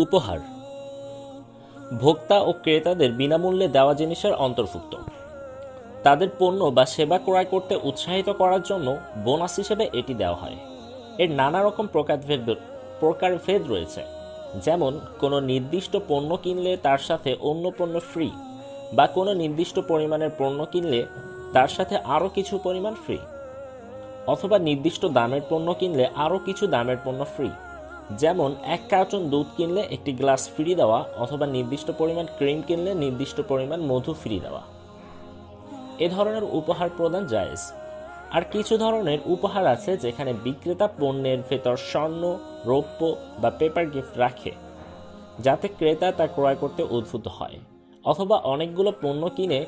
উপহার ভোক্তা ও ক্রেতাদের বিনামূল্যে দেওয়া জিনিসের অন্তর্ভুক্ত। তাদের পণ্য বা সেবা ক্রয় করতে উৎসাহিত করার জন্য বোনাস হিসেবে এটি দেওয়া হয়। এর নানা রকম প্রকারভেদ রয়েছে, যেমন কোনো নির্দিষ্ট পণ্য কিনলে তার সাথে অন্য পণ্য ফ্রি, বা কোনো নির্দিষ্ট পরিমাণের পণ্য কিনলে তার সাথে আরও কিছু পরিমাণ ফ্রি, অথবা নির্দিষ্ট দামের পণ্য কিনলে আরও কিছু দামের পণ্য ফ্রি, যেমন 1 কার্টন দুধ কিনলে একটি গ্লাস ফ্রি দেওয়া, অথবা নির্দিষ্ট পরিমাণ ক্রিম কিনলে নির্দিষ্ট পরিমাণ মধু ফ্রি দেওয়া। এ ধরনের উপহার প্রদান জায়েজ। আর কিছু ধরনের উপহার আছে যেখানে বিক্রেতা পণ্যের ভেতর স্বর্ণ, রৌপ্য বা পেপার গিফট রাখে, যাতে ক্রেতা তা ক্রয় করতে উদ্বুদ্ধ হয়, অথবা অনেকগুলো পণ্য কিনে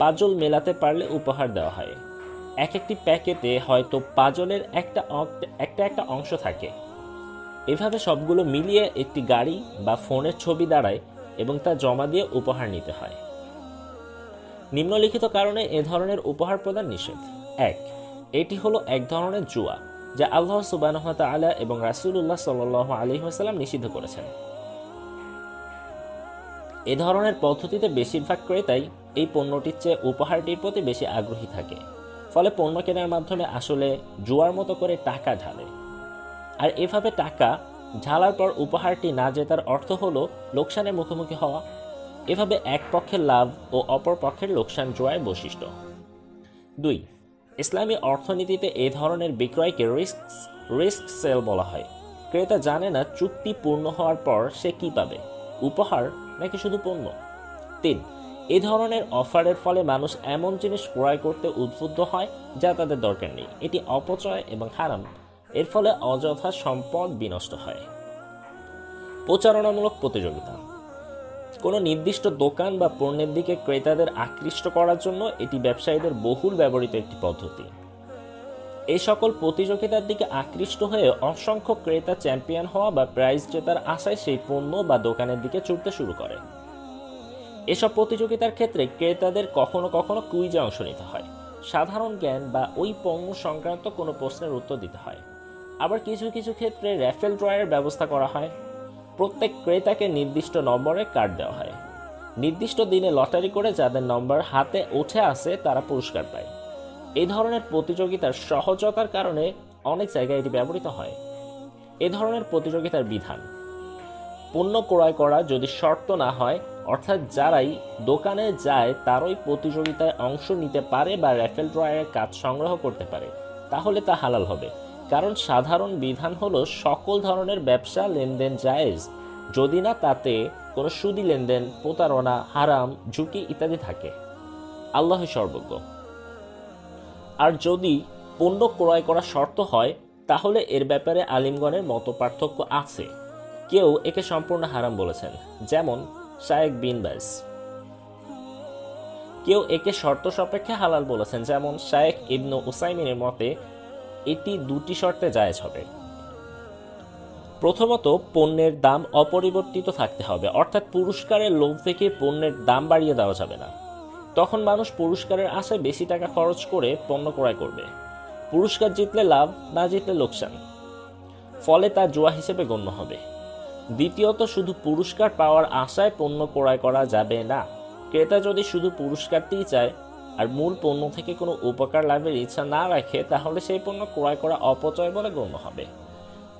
পাজল মেলাতে পারলে উপহার দেওয়া হয়। একটি প্যাকেটে হয়তো পাজলের একটা অংশ থাকে। এভাবে সবগুলো মিলিয়ে একটি গাড়ি বা ফোনের ছবি দাঁড়ায় এবং তা জমা দিয়ে উপহার নিতে হয়। নিম্নলিখিত কারণে এ ধরনের উপহার প্রদান নিষেধ। 1. এটি হলো এক ধরনের জুয়া, যা আল্লাহ সুবহানাহু ওয়া তাআলা এবং রাসূলুল্লাহ সাল্লাল্লাহু আলাইহি ওয়াসাল্লাম নিষিদ্ধ করেছেন। এ ধরনের পদ্ধতিতে বেশিরভাগ ক্রেতাই এই পণ্যটির চেয়ে উপহারটির প্রতি বেশি আগ্রহী থাকে, ফলে পণ্য কেনার মাধ্যমে আসলে জুয়ার মতো করে টাকা ঢালে। আর এভাবে টাকা ঢালার পর উপহারটি না জেতার অর্থ হলো লোকসানের মুখোমুখি হওয়া। এভাবে এক পক্ষের লাভ ও অপর পক্ষের লোকসান জুয়ার বৈশিষ্ট্য। 2. ইসলামী অর্থনীতিতে এ ধরনের বিক্রয়কে রিস্ক সেল বলা হয়। ক্রেতা জানে না চুক্তি পূর্ণ হওয়ার পর সে কি পাবে, উপহার নাকি শুধু পণ্য। 3. এ ধরনের অফারের ফলে মানুষ এমন জিনিস ক্রয় করতে উদ্বুদ্ধ হয় যা তাদের দরকার নেই। এটি অপচয় এবং হারাম। এর ফলে অযথা সম্পদ বিনষ্ট হয়। প্রচারণামূলক প্রতিযোগিতা কোনো নির্দিষ্ট দোকান বা পণ্যের দিকে ক্রেতাদের আকৃষ্ট করার জন্য এটি ব্যবসায়ীদের বহুল ব্যবহৃত একটি পদ্ধতি। এই সকল প্রতিযোগিতার দিকে আকৃষ্ট হয়ে অসংখ্য ক্রেতা চ্যাম্পিয়ন হওয়া বা প্রাইজ জেতার আশায় সেই পণ্য বা দোকানের দিকে ছুটতে শুরু করে। এসব প্রতিযোগিতার ক্ষেত্রে ক্রেতাদের কখনো কখনো কুইজে অংশ নিতে হয়, সাধারণ জ্ঞান বা ওই পণ্য সংক্রান্ত কোনো প্রশ্নের উত্তর দিতে হয়। আবার কিছু কিছু ক্ষেত্রে র্যাফেল ড্রয়ের ব্যবস্থা করা হয়। প্রত্যেক ক্রেতাকে নির্দিষ্ট নম্বরের কার্ড দেওয়া হয়। নির্দিষ্ট দিনে লটারি করে যাদের নম্বর হাতে উঠে আসে তারা পুরস্কার পায়। এই ধরনের প্রতিযোগিতার সহজতার কারণে অনেক জায়গায় এটি ব্যবহৃত হয়। এ ধরনের প্রতিযোগিতার বিধান: পণ্য ক্রয় করা যদি শর্ত না হয়, অর্থাৎ যারাই দোকানে যায় তারই প্রতিযোগিতায় অংশ নিতে পারে বা র্যাফেল ড্রয়ের কাজ সংগ্রহ করতে পারে, তাহলে তা হালাল হবে। কারণ সাধারণ বিধান হলো সকল ধরনের ব্যবসা লেনদেন জায়েজ, যদি না তাতে কোনো সুদি লেনদেন, প্রতারণা, হারাম, ঝুঁকি ইত্যাদি থাকে। আল্লাহ সর্বজ্ঞ। আর যদি পণ্য ক্রয় করা শর্ত হয়, তাহলে এর ব্যাপারে আলিমগণের মত পার্থক্য আছে। কেউ একে সম্পূর্ণ হারাম বলেছেন, যেমন শায়েখ বিন বাজ। কেউ একে শর্ত সাপেক্ষে হালাল বলেছেন, যেমন শায়েখ ইবনু উসাইমিনের মতে এটি 2টি শর্তে জায়েজ হবে। প্রথমত, পণ্যের দাম অপরিবর্তিত থাকতে হবে, অর্থাৎ পুরস্কারের লোভ থেকে পণ্যের দাম বাড়িয়ে দেওয়া যাবে না। তখন মানুষ পুরস্কারের আশায় বেশি টাকা খরচ করে পণ্য ক্রয় করবে। পুরস্কার জিতলে লাভ, না জিতলে লোকসান, ফলে তা জুয়া হিসেবে গণ্য হবে। দ্বিতীয়ত, শুধু পুরস্কার পাওয়ার আশায় পণ্য ক্রয় করা যাবে না। ক্রেতা যদি শুধু পুরস্কারটিই চায় আর মূল পণ্য থেকে কোনো উপকার লাভের ইচ্ছা না রাখে, তাহলে সেই পণ্য ক্রয় করা অপচয় বলে গণ্য হবে।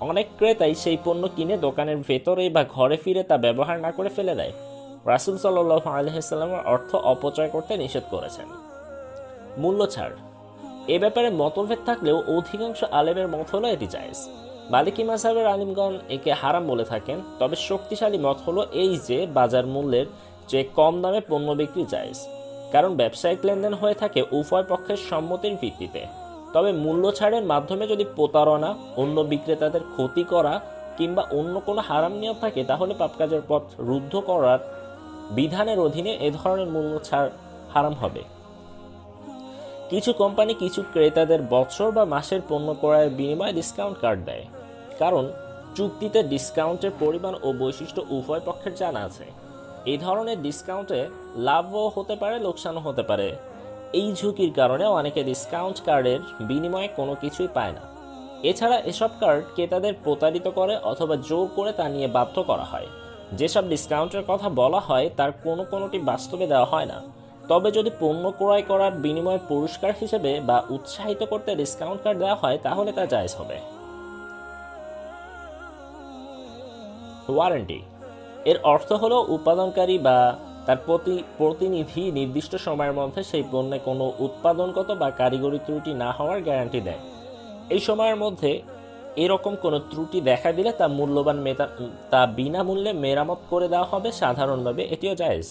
অনেক ক্রেতাই সেই পণ্য কিনে দোকানের ভেতরে বা ঘরে ফিরে তা ব্যবহার না করে ফেলে দেয়। রাসূল সাল্লাল্লাহু আলাইহি ওয়াসাল্লাম অর্থ অপচয় করতে নিষেধ করেছেন। মূল্য ছাড়: এ ব্যাপারে মতভেদ থাকলেও অধিকাংশ আলেমের মত হলো এটি জায়েজ। মালিকি মাযহাবের আলিমগণ একে হারাম বলে থাকেন, তবে শক্তিশালী মত হলো এই যে বাজার মূল্যের চেয়ে কম দামে পণ্য বিক্রি জায়েজ, কারণ ব্যবসায়িক লেনদেন হয়ে থাকে উভয় পক্ষের সম্মতির ভিত্তিতে। তবে মূল্য ছাড়ের মাধ্যমে যদি প্রতারণা, অন্য বিক্রেতাদের ক্ষতি করা কিংবা অন্য কোনো হারাম নিয়ম থাকে, তাহলে পাপকাজের পথ রুদ্ধ করার বিধানের অধীনে এ ধরনের মূল্য ছাড় হারাম হবে। কিছু কোম্পানি কিছু ক্রেতাদের বছর বা মাসের পণ্য ক্রয়ের বিনিময়ে ডিসকাউন্ট কার্ড দেয়, কারণ চুক্তিতে ডিসকাউন্টের পরিমাণ ও বৈশিষ্ট্য উভয় পক্ষের জানা আছে। এই ধরনের ডিসকাউন্টে লাভও হতে পারে, লোকসানও হতে পারে। এই ঝুঁকির কারণে অনেকে ডিসকাউন্ট কার্ডের বিনিময়ে কোনো কিছুই পায় না। এছাড়া এসব কার্ড ক্রেতাদের প্রতারিত করে অথবা জোর করে তা নিয়ে বাধ্য করা হয়। যেসব ডিসকাউন্টের কথা বলা হয় তার কোনোটি বাস্তবে দেওয়া হয় না। তবে যদি পণ্য ক্রয় করার বিনিময়ে পুরস্কার হিসেবে বা উৎসাহিত করতে ডিসকাউন্ট কার্ড দেওয়া হয় তাহলে তা জায়েজ হবে। ওয়ারেন্টি এর অর্থ হলো উৎপাদনকারী বা তার প্রতিনিধি নির্দিষ্ট সময়ের মধ্যে সেই পণ্যে কোনো উৎপাদনগত বা কারিগরি ত্রুটি না হওয়ার গ্যারান্টি দেয়। এই সময়ের মধ্যে এরকম কোনো ত্রুটি দেখা দিলে তা বিনামূল্যে মেরামত করে দেওয়া হবে। সাধারণভাবে এটিও জায়েজ।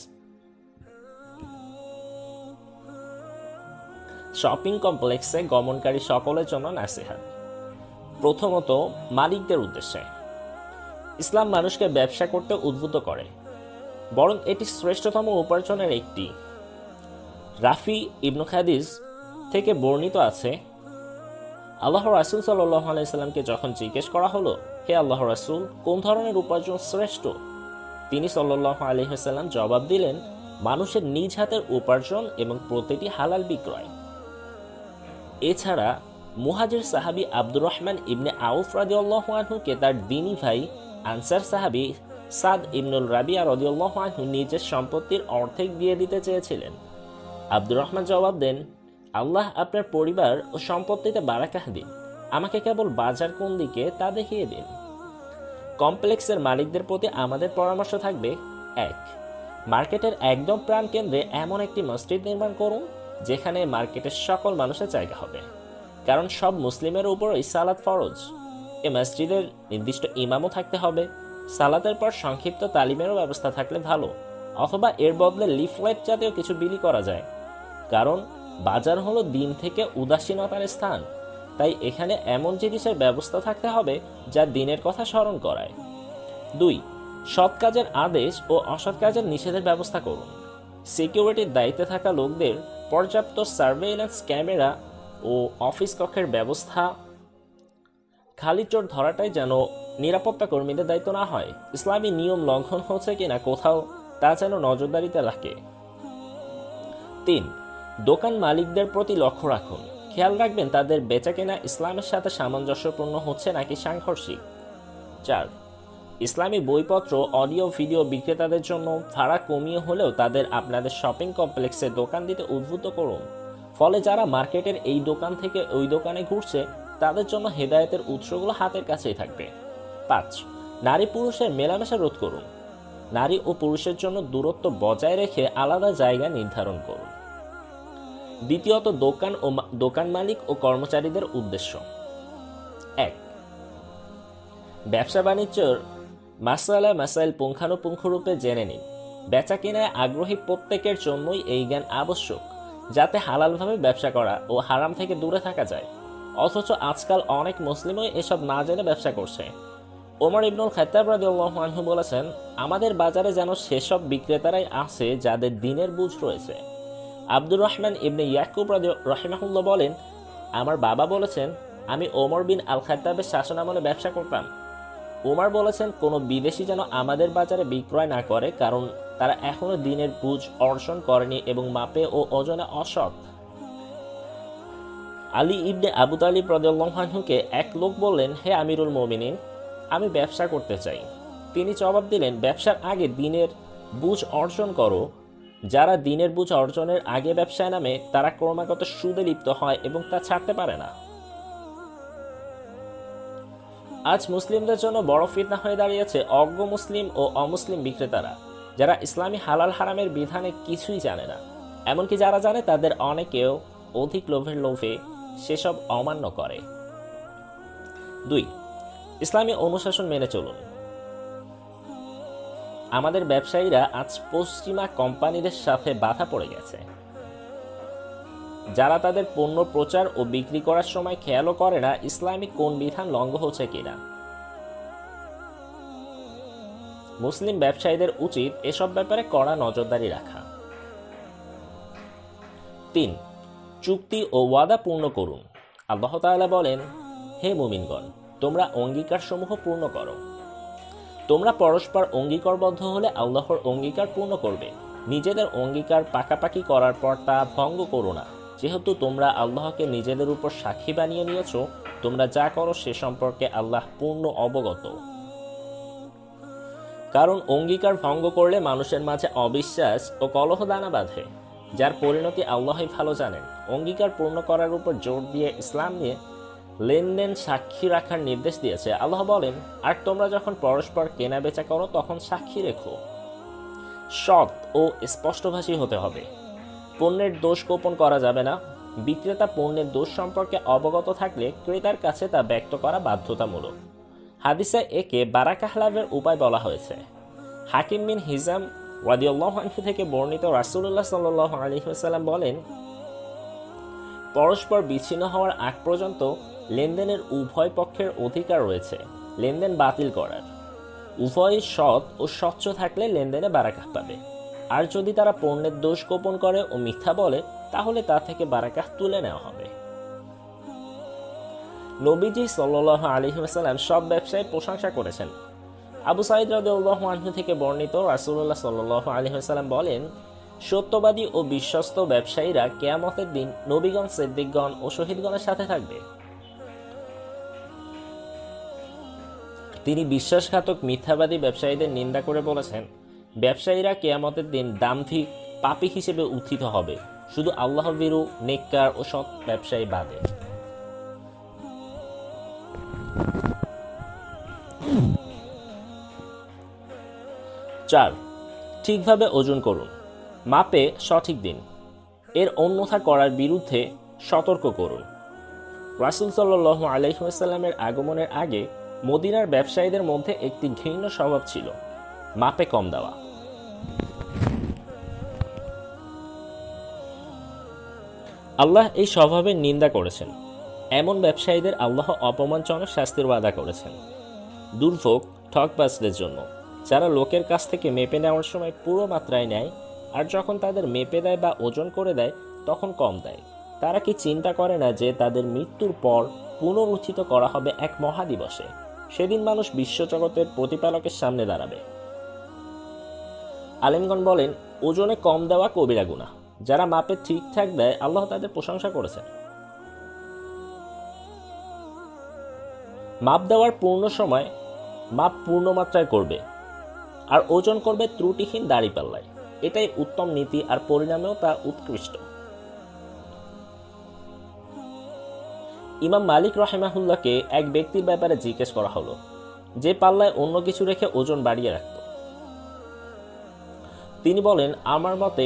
শপিং কমপ্লেক্সে গমনকারী সকলের জন্য নাসিহাত। প্রথমত, মালিকদের উদ্দেশ্যে। ইসলাম মানুষকে ব্যবসা করতে উদ্বুদ্ধ করে, বরং এটি শ্রেষ্ঠতম উপার্জনের একটি। রাফি ইবনু খাদিজ থেকে বর্ণিত আছে, আল্লাহ রাসূল সাল্লাল্লাহু আলাইহি সাল্লামকে যখন জিজ্ঞেস করা হলো, হে আল্লাহ রাসূল, কোন ধরনের উপার্জন শ্রেষ্ঠ? তিনি সাল্লাল্লাহু আলাইহি ওয়াসাল্লাম জবাব দিলেন, মানুষের নিজ হাতের উপার্জন এবং প্রতিটি হালাল বিক্রয়। এছাড়া মুহাজির সাহাবী আব্দুর রহমান ইবনে আউফ রাদিয়াল্লাহু আনহুকে তার দ্বীনি ভাই আনসার সাহাবী সাদ ইবনুল রাবিয়া রাদিয়াল্লাহু আনহু নিজের সম্পত্তির অর্ধেক দিয়ে দিতে চেয়েছিলেন। আব্দুর রহমান জবাব দেন, আল্লাহ আপনার পরিবার ও সম্পত্তিতে বারাকাহ দিন, আমাকে কেবল বাজার কোন দিকে তা দেখিয়ে দিন। কমপ্লেক্সের মালিকদের প্রতি আমাদের পরামর্শ থাকবে, ১. মার্কেটের একদম প্রাণকেন্দ্রে এমন একটি মসজিদ নির্মাণ করুন যেখানে মার্কেটের সকল মানুষের জায়গা হবে, কারণ সব মুসলিমের উপরই সালাত ফরজ। এ মসজিদের নির্দিষ্ট ইমামও থাকতে হবে। সালাতের পর সংক্ষিপ্ত তালিমেরও ব্যবস্থা থাকলে ভালো, অথবা এর বদলে লিফলেট জাতীয় কিছু বিলি করা যায়, কারণ বাজার হলো দিন থেকে উদাসীনতার স্থান। তাই এখানে এমন জিনিসের ব্যবস্থা থাকতে হবে যা দিনের কথা স্মরণ করায়। ২. সৎ কাজের আদেশ ও অসৎ কাজের নিষেধের ব্যবস্থা করুন। সিকিউরিটির দায়িত্বে থাকা লোকদের পর্যাপ্ত সার্ভেইলেন্স ক্যামেরা ও অফিস কক্ষের ব্যবস্থা। খালি চোর ধরাটাই যেন নিরাপত্তা কর্মীদের দায়িত্ব না হয়। ইসলামী নিয়ম লঙ্ঘন হচ্ছে কিনা কোথাও তা যেন নজরদারিতে রাখে। ৩. দোকান মালিকদের প্রতি লক্ষ্য রাখুন, খেয়াল রাখবেন তাদের বেচাকেনা ইসলামের সাথে সামঞ্জস্যপূর্ণ হচ্ছে নাকি সাংঘর্ষিক। ৪. ইসলামী বইপত্র, অডিও ভিডিও বিক্রেতাদের জন্য ভাড়া কমিয়ে হলেও তাদের আপনাদের শপিং কমপ্লেক্সে দোকান দিতে উদ্বুদ্ধ করুন। ফলে যারা মার্কেটের এই দোকান থেকে ওই দোকানে ঘুরছে তাদের জন্য হেদায়েতের উৎসগুলো হাতের কাছেই থাকবে। ৫. নারী পুরুষের মেলামেশা রোধ করুন। নারী ও পুরুষের জন্য দূরত্ব বজায় রেখে আলাদা জায়গা নির্ধারণ করুন। দ্বিতীয়ত, দোকান মালিক ও কর্মচারীদের উদ্দেশ্য। ১. ব্যবসা বাণিজ্যের মাসাইল পুঙ্খানুপুঙ্খরূপে জেনে নিন। বেচা কেনায় আগ্রহী প্রত্যেকের জন্যই এই জ্ঞান আবশ্যক, যাতে হালালভাবে ব্যবসা করা ও হারাম থেকে দূরে থাকা যায়। অথচ আজকাল অনেক মুসলিমই এসব না জেনে ব্যবসা করছে। ওমর ইবনুল খাত্তাব রাদিয়াল্লাহু আনহু বলেছেন, আমাদের বাজারে যেন সেসব বিক্রেতারাই আছে যাদের দ্বীনের বুঝ রয়েছে। আব্দুর রহমান ইবনে ইয়াকুব রাহিমাহুল্লাহ বলেন, আমার বাবা বলেছেন, আমি ওমর বিন আল খাত্তাবের শাসনামলে ব্যবসা করতাম। ওমর বলেছেন, কোনো বিদেশি যেন আমাদের বাজারে বিক্রয় না করে, কারণ তারা এখনো দ্বীনের বুঝ অর্জন করেনি এবং মাপে ও ওজনে অসৎ। আলী ইবনে আবু তালিব রাদিয়াল্লাহু আনহুকে এক লোক বললেন, হে আমিরুল মুমিনিন, আমি ব্যবসা করতে চাই। তিনি জবাব দিলেন, ব্যবসার আগে দ্বীনের বুঝ অর্জন করো। যারা দ্বীনের বুঝ অর্জনের আগে ব্যবসায় নামে তারা ক্রমাগত সুদে লিপ্ত হয় এবং তা ছাড়তে পারে না। আজ মুসলিমদের জন্য বড় ফিতনা হয়ে দাঁড়িয়েছে অজ্ঞ মুসলিম ও অমুসলিম বিক্রেতারা, যারা ইসলামী হালাল হারামের বিধানে কিছুই জানে না। এমনকি যারা জানে তাদের অনেকেও অধিক লোভের লোভে সেসব অমান্য করে। ২. ইসলামী অনুশাসন মেনে চলুন। আমাদের ব্যবসায়ীরা আজ পশ্চিমা কোম্পানিদের সাথে বাধা পড়ে গেছে, যারা তাদের পণ্য প্রচার ও বিক্রি করার সময় খেয়ালও করে না ইসলামিক কোন বিধান লঙ্ঘন হচ্ছে কিনা। মুসলিম ব্যবসায়ীদের উচিত এসব ব্যাপারে কড়া নজরদারি রাখা। ৩. চুক্তি ও ওয়াদা পূর্ণ করুন। আল্লাহ তাআলা বলেন, হে মুমিনগণ, তোমরা অঙ্গীকারসমূহ পূর্ণ করো। তোমরা পরস্পর অঙ্গীকারবদ্ধ হলে আল্লাহর অঙ্গীকার পূর্ণ করবে। নিজেদের অঙ্গীকার পাকাপাকি করার পর তা ভঙ্গ করো না। যেহেতু তোমরা আল্লাহকে নিজেদের উপর সাক্ষী বানিয়ে নিয়েছ, তোমরা যা করো সে সম্পর্কে আল্লাহ পূর্ণ অবগত। কারণ অঙ্গীকার ভঙ্গ করলে মানুষের মাঝে অবিশ্বাস ও কলহ দানা বাঁধে, যার পরিণতি আল্লাহই ভালো জানেন। অঙ্গীকার পূর্ণ করার উপর জোর দিয়ে ইসলাম নিয়ে লেনদেন সাক্ষী রাখার নির্দেশ দিয়েছে। আল্লাহ বলেন, আর তোমরা যখন পরস্পর কেনা বেচা করো তখন সাক্ষী রেখো। সৎ ও স্পষ্টভাষী হতে হবে। পণ্যের দোষ গোপন করা যাবে না। বিক্রেতা পণ্যের দোষ সম্পর্কে অবগত থাকলে ক্রেতার কাছে তা ব্যক্ত করা বাধ্যতামূলক। হাদিসে একে বারাকাহ লাভের উপায় বলা হয়েছে। হাকিম বিন হিজাম রাদিয়াল্লাহু আনহু থেকে বর্ণিত, রাসূলুল্লাহ সাল্লাল্লাহু আলাইহি ওয়াসাল্লাম বলেন, পরস্পর বিচ্ছিন্ন হওয়ার আগ পর্যন্ত লেনদেনের উভয় পক্ষের অধিকার রয়েছে লেনদেন বাতিল করার। উভয় সৎ ও স্বচ্ছ থাকলে লেনদেনে বারাকাহ পাবে। আর যদি তারা পণ্যের দোষ গোপন করে ও মিথ্যা বলে, তাহলে তা থেকে বারাকাহ তুলে নেওয়া হবে। নবীজি সাল্লাল্লাহু আলাইহি ওয়াসাল্লাম সব ব্যবসায় প্রশংসা করেছেন। আবু সাঈদ রাদিয়াল্লাহু আনহু থেকে বর্ণিত, রাসূলুল্লাহ সাল্লাল্লাহু আলাইহি ওয়াসাল্লাম বলেন, সত্যবাদী ও বিশ্বস্ত ব্যবসায়ীরা কিয়ামতের দিন নবীগণ, সিদ্দিকগণ ও শহীদগণের সাথে থাকবে। তিনি বিশ্বাসঘাতক মিথ্যাবাদী ব্যবসায়ীদের নিন্দা করে বলেছেন, ব্যবসায়ীরা কিয়ামতের দিন দাম্ভিক পাপী হিসেবে উত্থিত হবে, শুধু আল্লাহর ভীরু, নেককার ও সৎ ব্যবসায়ী বাদে। 4. ঠিকভাবে ওজন করুন। মাপে সঠিক দিন। এর অন্যথা করার বিরুদ্ধে সতর্ক করুন। রাসূল সাল্লাল্লাহু আলাইহি ওয়াসাল্লামের আগমনের আগে মদিনার ব্যবসায়ীদের মধ্যে একটি ঘৃণ্য স্বভাব ছিল, মাপে কম দেওয়া। আল্লাহ এই স্বভাবের নিন্দা করেছেন। এমন ব্যবসায়ীদের আল্লাহ অপমানজনক শাস্তির ওয়াদা করেছেন। দুর্ভোগ ঠকবাজদের জন্য, যারা লোকের কাছ থেকে মেপে নেওয়ার সময় পুরো মাত্রায় নেয়, আর যখন তাদের মেপে দেয় বা ওজন করে দেয় তখন কম দেয়। তারা কি চিন্তা করে না যে তাদের মৃত্যুর পর পুনরুত্থিত করা হবে এক মহাদিবসে? সেদিন মানুষ বিশ্বজগতের প্রতিপালকের সামনে দাঁড়াবে। আলেমগণ বলেন, ওজনে কম দেওয়া কবিরা গুনাহ। যারা মাপে ঠিকঠাক দেয়, আল্লাহ তাদের প্রশংসা করেছেন। মাপ দেওয়ার পূর্ণ সময় মাপ পূর্ণ মাত্রায় করবে, আর ওজন করবে ত্রুটিহীন দাড়িপাল্লায়। এটাই উত্তম নীতি, আর পরিণামেও তা উৎকৃষ্ট। ইমাম মালিক রাহিমাহুল্লাহকে এক ব্যক্তির ব্যাপারে জিজ্ঞেস করা হলো, যে পাল্লায় অন্য কিছু রেখে ওজন বাড়িয়ে রাখত। তিনি বলেন, আমার মতে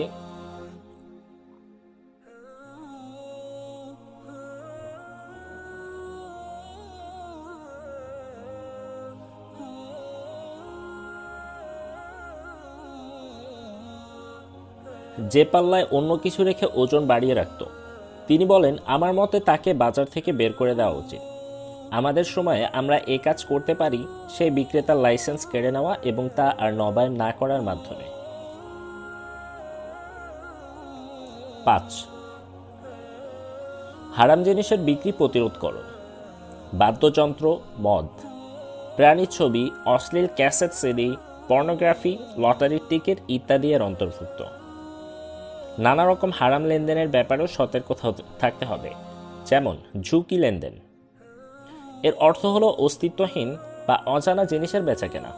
যে পাল্লায় অন্য কিছু রেখে ওজন বাড়িয়ে রাখত, তিনি বলেন, আমার মতে তাকে বাজার থেকে বের করে দেওয়া উচিত। আমাদের সময়ে আমরা এই কাজ করতে পারি সেই বিক্রেতার লাইসেন্স কেড়ে নেওয়া এবং তা আর নবায়ন না করার মাধ্যমে। 5. হারাম জিনিসের বিক্রি প্রতিরোধ করো। বাদ্যযন্ত্র, মদ, প্রাণী ছবি, অশ্লীল ক্যাসেট সিডি, পর্নোগ্রাফি, লটারির টিকিট ইত্যাদি এর অন্তর্ভুক্ত। নানা রকম হারাম লেনদেনের ব্যাপারেও সতর্ক থাকতে হবে, যেমন ঝুঁকি লেনদেন। এর অর্থ হলো অস্তিত্বহীন বা অজানা জিনিসের বেচাকেনা।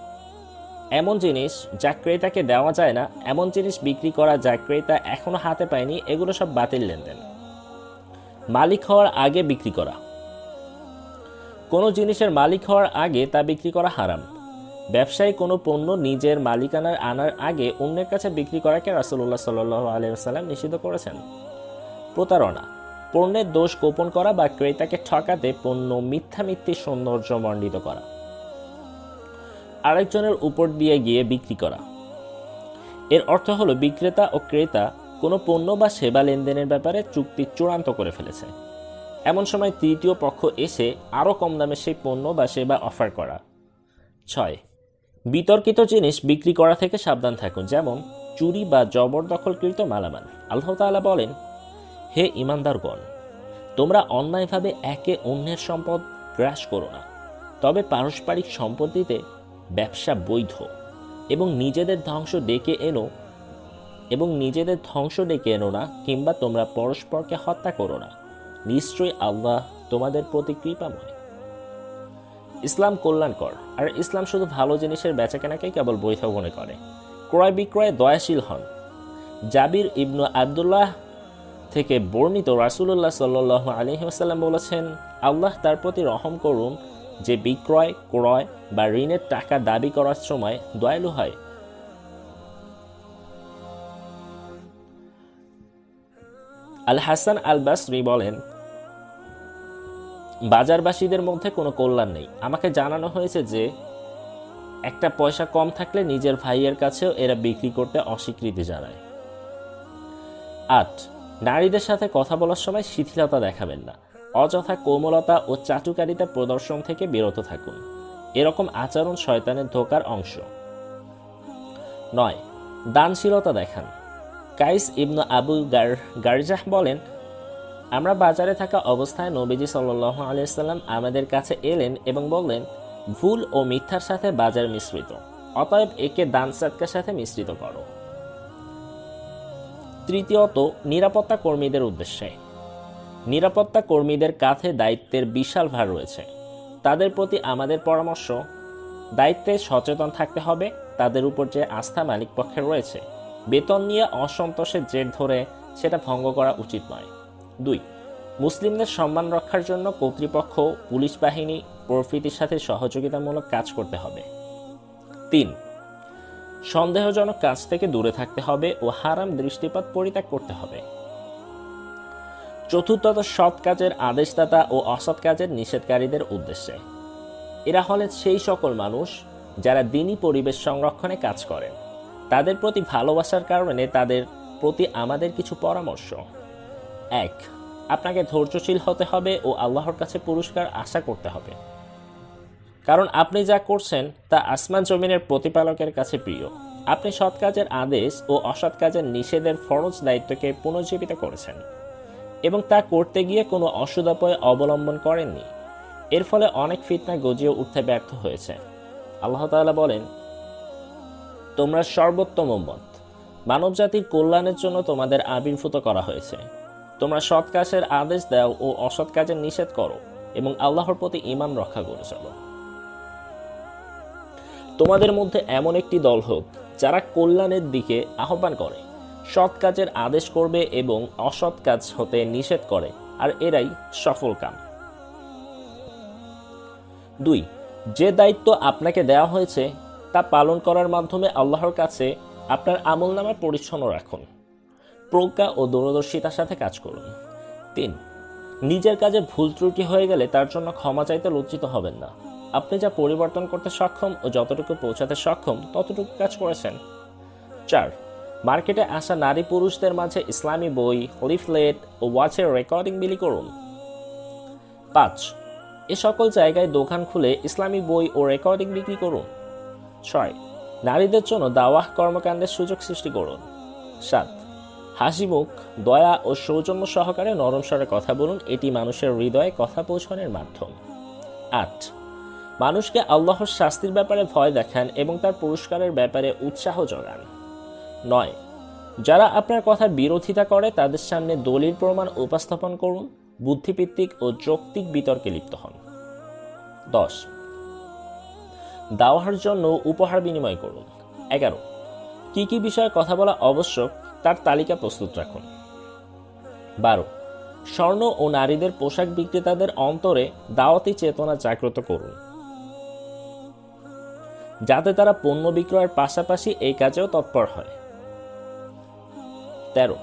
এমন জিনিস যা ক্রেতাকে দেওয়া যায় না, এমন জিনিস বিক্রি করা যা ক্রেতা এখনো হাতে পায়নি, এগুলো সব বাতিল লেনদেন। মালিক হওয়ার আগে বিক্রি করা। কোনো জিনিসের মালিক হওয়ার আগে তা বিক্রি করা হারাম। ব্যবসায়ী কোনো পণ্য নিজের মালিকানার আনার আগে অন্যের কাছে বিক্রি করাকে রাসূলুল্লাহ সাল্লাল্লাহু আলাইহি ওয়াসাল্লাম নিষিদ্ধ করেছেন। প্রতারণা, পণ্যের দোষ গোপন করা বা ক্রেতাকে ঠকাতে পণ্য মিথ্যামিথ্যে সৌন্দর্য মণ্ডিত করা। আরেকজনের উপর দিয়ে গিয়ে বিক্রি করা। এর অর্থ হলো বিক্রেতা ও ক্রেতা কোনো পণ্য বা সেবা লেনদেনের ব্যাপারে চুক্তি চূড়ান্ত করে ফেলেছে। এমন সময় তৃতীয় পক্ষ এসে আরও কম দামে সেই পণ্য বা সেবা অফার করা। 6. বিতর্কিত জিনিস বিক্রি করা থেকে সাবধান থাকুন, যেমন চুরি বা জবরদখলকৃত মালামাল। আল্লাহ তাআলা বলেন, হে ঈমানদারগণ, তোমরা অন্যায়ভাবে একে অন্যের সম্পদ গ্রাস করো না, তবে পারস্পরিক সম্পত্তিতে ব্যবসা বৈধ, এবং নিজেদের ধ্বংস ডেকে এনো না, কিংবা তোমরা পরস্পরকে হত্যা করো না। নিশ্চয়ই আল্লাহ তোমাদের প্রতি কৃপাময়। ইসলাম কল্যাণকর, আর ইসলাম শুধু ভালো জিনিসের বেচাকেনাকেই কেবল বৈধ মনে করে। ক্রয় বিক্রয়ে দয়াশীল হন। জাবির ইবনু আবদুল্লাহ থেকে বর্ণিত, রাসূলুল্লাহ সাল্লাল্লাহু আলাইহি ওয়াসাল্লাম বলেছেন, আল্লাহ তার প্রতি রহম করুন যে বিক্রয়, ক্রয় বা ঋণের টাকা দাবি করার সময় দয়ালু হয়। আল হাসান আল বাসরি বলেন, বাজারবাসীদের মধ্যে কোনো কল্যাণ নেই। আমাকে জানানো হয়েছে যে একটা পয়সা কম থাকলে নিজের ভাইয়ের কাছেও এরা বিক্রি করতে অস্বীকৃতি জানায়। 8. নারীদের সাথে কথা বলার সময় শিথিলতা দেখাবেন না। অযথা কোমলতা ও চাটুকারিতা প্রদর্শন থেকে বিরত থাকুন। এরকম আচরণ শয়তানের ধোঁকার অংশ। 9. দানশীলতা দেখান। কাইস ইবনু আবু গারজাহ বলেন, আমরা বাজারে থাকা অবস্থায় নবীজি সাল্লাল্লাহু আলাইহি ওয়াসাল্লাম আমাদের কাছে এলেন এবং বললেন, ভুল ও মিথ্যার সাথে বাজার মিশ্রিত, অতএব একে দান সাদকার সাথে মিশ্রিত করো। তৃতীয়ত, নিরাপত্তা কর্মীদের উদ্দেশ্যে। নিরাপত্তা কর্মীদের কাঁধে দায়িত্বের বিশাল ভার রয়েছে। তাদের প্রতি আমাদের পরামর্শ, দায়িত্বে সচেতন থাকতে হবে। তাদের উপর যে আস্থা মালিকপক্ষের রয়েছে, বেতন নিয়ে অসন্তোষের জের ধরে সেটা ভঙ্গ করা উচিত নয়। 2. মুসলিমদের সম্মান রক্ষার জন্য কর্তৃপক্ষ, পুলিশ বাহিনী প্রভৃতির সাথে সহযোগিতামূলক কাজ করতে হবে। 3. সন্দেহজনক কাজ থেকে দূরে থাকতে হবে ও হারাম দৃষ্টিপাত পরিত্যাগ করতে হবে। চতুর্থত, সৎ কাজের আদেশদাতা ও অসৎ কাজের নিষেধকারীদের উদ্দেশ্যে। এরা হলেন সেই সকল মানুষ যারা দিনী পরিবেশ সংরক্ষণে কাজ করেন। তাদের প্রতি ভালোবাসার কারণে তাদের প্রতি আমাদের কিছু পরামর্শ। 1. আপনাকে ধৈর্যশীল হতে হবে ও আল্লাহর কাছে পুরস্কার আশা করতে হবে, কারণ আপনি যা করছেন তা আসমান জমিনের প্রতিপালকের কাছে প্রিয়। আপনি সৎ কাজের আদেশ ও অসৎ কাজের নিষেধের ফরজ দায়িত্বকে পুনর্জীবিত করেছেন এবং তা করতে গিয়ে কোনো অসুদাপয় অবলম্বন করেননি। এর ফলে অনেক ফিতনা গজিয়ে উঠতে ব্যর্থ হয়েছে। আল্লাহ তাআলা বলেন, তোমরা সর্বোত্তম উম্মত, মানবজাতির কল্যাণের জন্য তোমাদের আবির্ভূত করা হয়েছে। তোমরা সৎ কাজের আদেশ দাও ও অসৎ কাজের নিষেধ করো এবং আল্লাহর প্রতি ঈমান রক্ষা করে চলো। তোমাদের মধ্যে এমন একটি দল হোক যারা কল্যাণের দিকে আহ্বান করে, সৎ কাজের আদেশ করবে এবং অসৎ কাজ হতে নিষেধ করে, আর এরাই সফল কাম। 2. যে দায়িত্ব আপনাকে দেওয়া হয়েছে তা পালন করার মাধ্যমে আল্লাহর কাছে আপনার আমলনামা পরিচ্ছন্ন রাখুন। প্রজ্ঞা ও দূরদর্শিতার সাথে কাজ করুন। 3. নিজের কাজে ভুল ত্রুটি হয়ে গেলে তার জন্য ক্ষমা চাইতে লজ্জিত হবেন না। আপনি যা পরিবর্তন করতে সক্ষম ও যতটুকু পৌঁছাতে সক্ষম ততটুকু কাজ করেছেন। 4. মার্কেটে আসা নারী পুরুষদের মাঝে ইসলামী বই, লিফলেট ও ওয়াচের রেকর্ডিং বিলি করুন। 5. এ সকল জায়গায় দোকান খুলে ইসলামী বই ও রেকর্ডিং বিক্রি করুন। 6. নারীদের জন্য দাওয়াহ কর্মকাণ্ডের সুযোগ সৃষ্টি করুন। 7. হাসিমুখ, দয়া ও সৌজন্য সহকারে নরম স্বরে কথা বলুন। এটি মানুষের হৃদয়ে কথা পৌঁছানোর মাধ্যম। 8. মানুষকে আল্লাহর শাস্তির ব্যাপারে ভয় দেখান এবং তার পুরস্কারের ব্যাপারে উৎসাহ যোগান। 9. যারা আপনার কথার বিরোধিতা করে তাদের সামনে দলিল প্রমাণ উপস্থাপন করুন। বুদ্ধিভিত্তিক ও যৌক্তিক বিতর্কে লিপ্ত হন। 10. দাওয়ার জন্য উপহার বিনিময় করুন। 11. কি কি বিষয়ে কথা বলা আবশ্যক তার তালিকা প্রস্তুত রাখুন। 12. স্বর্ণ ও নারীদের পোশাক বিক্রেতাদের অন্তরে দাওয়াতি চেতনা জাগ্রত করুন, যাতে তারা পণ্য বিক্রয়ের পাশাপাশি এই কাজেও তৎপর হয়। 13.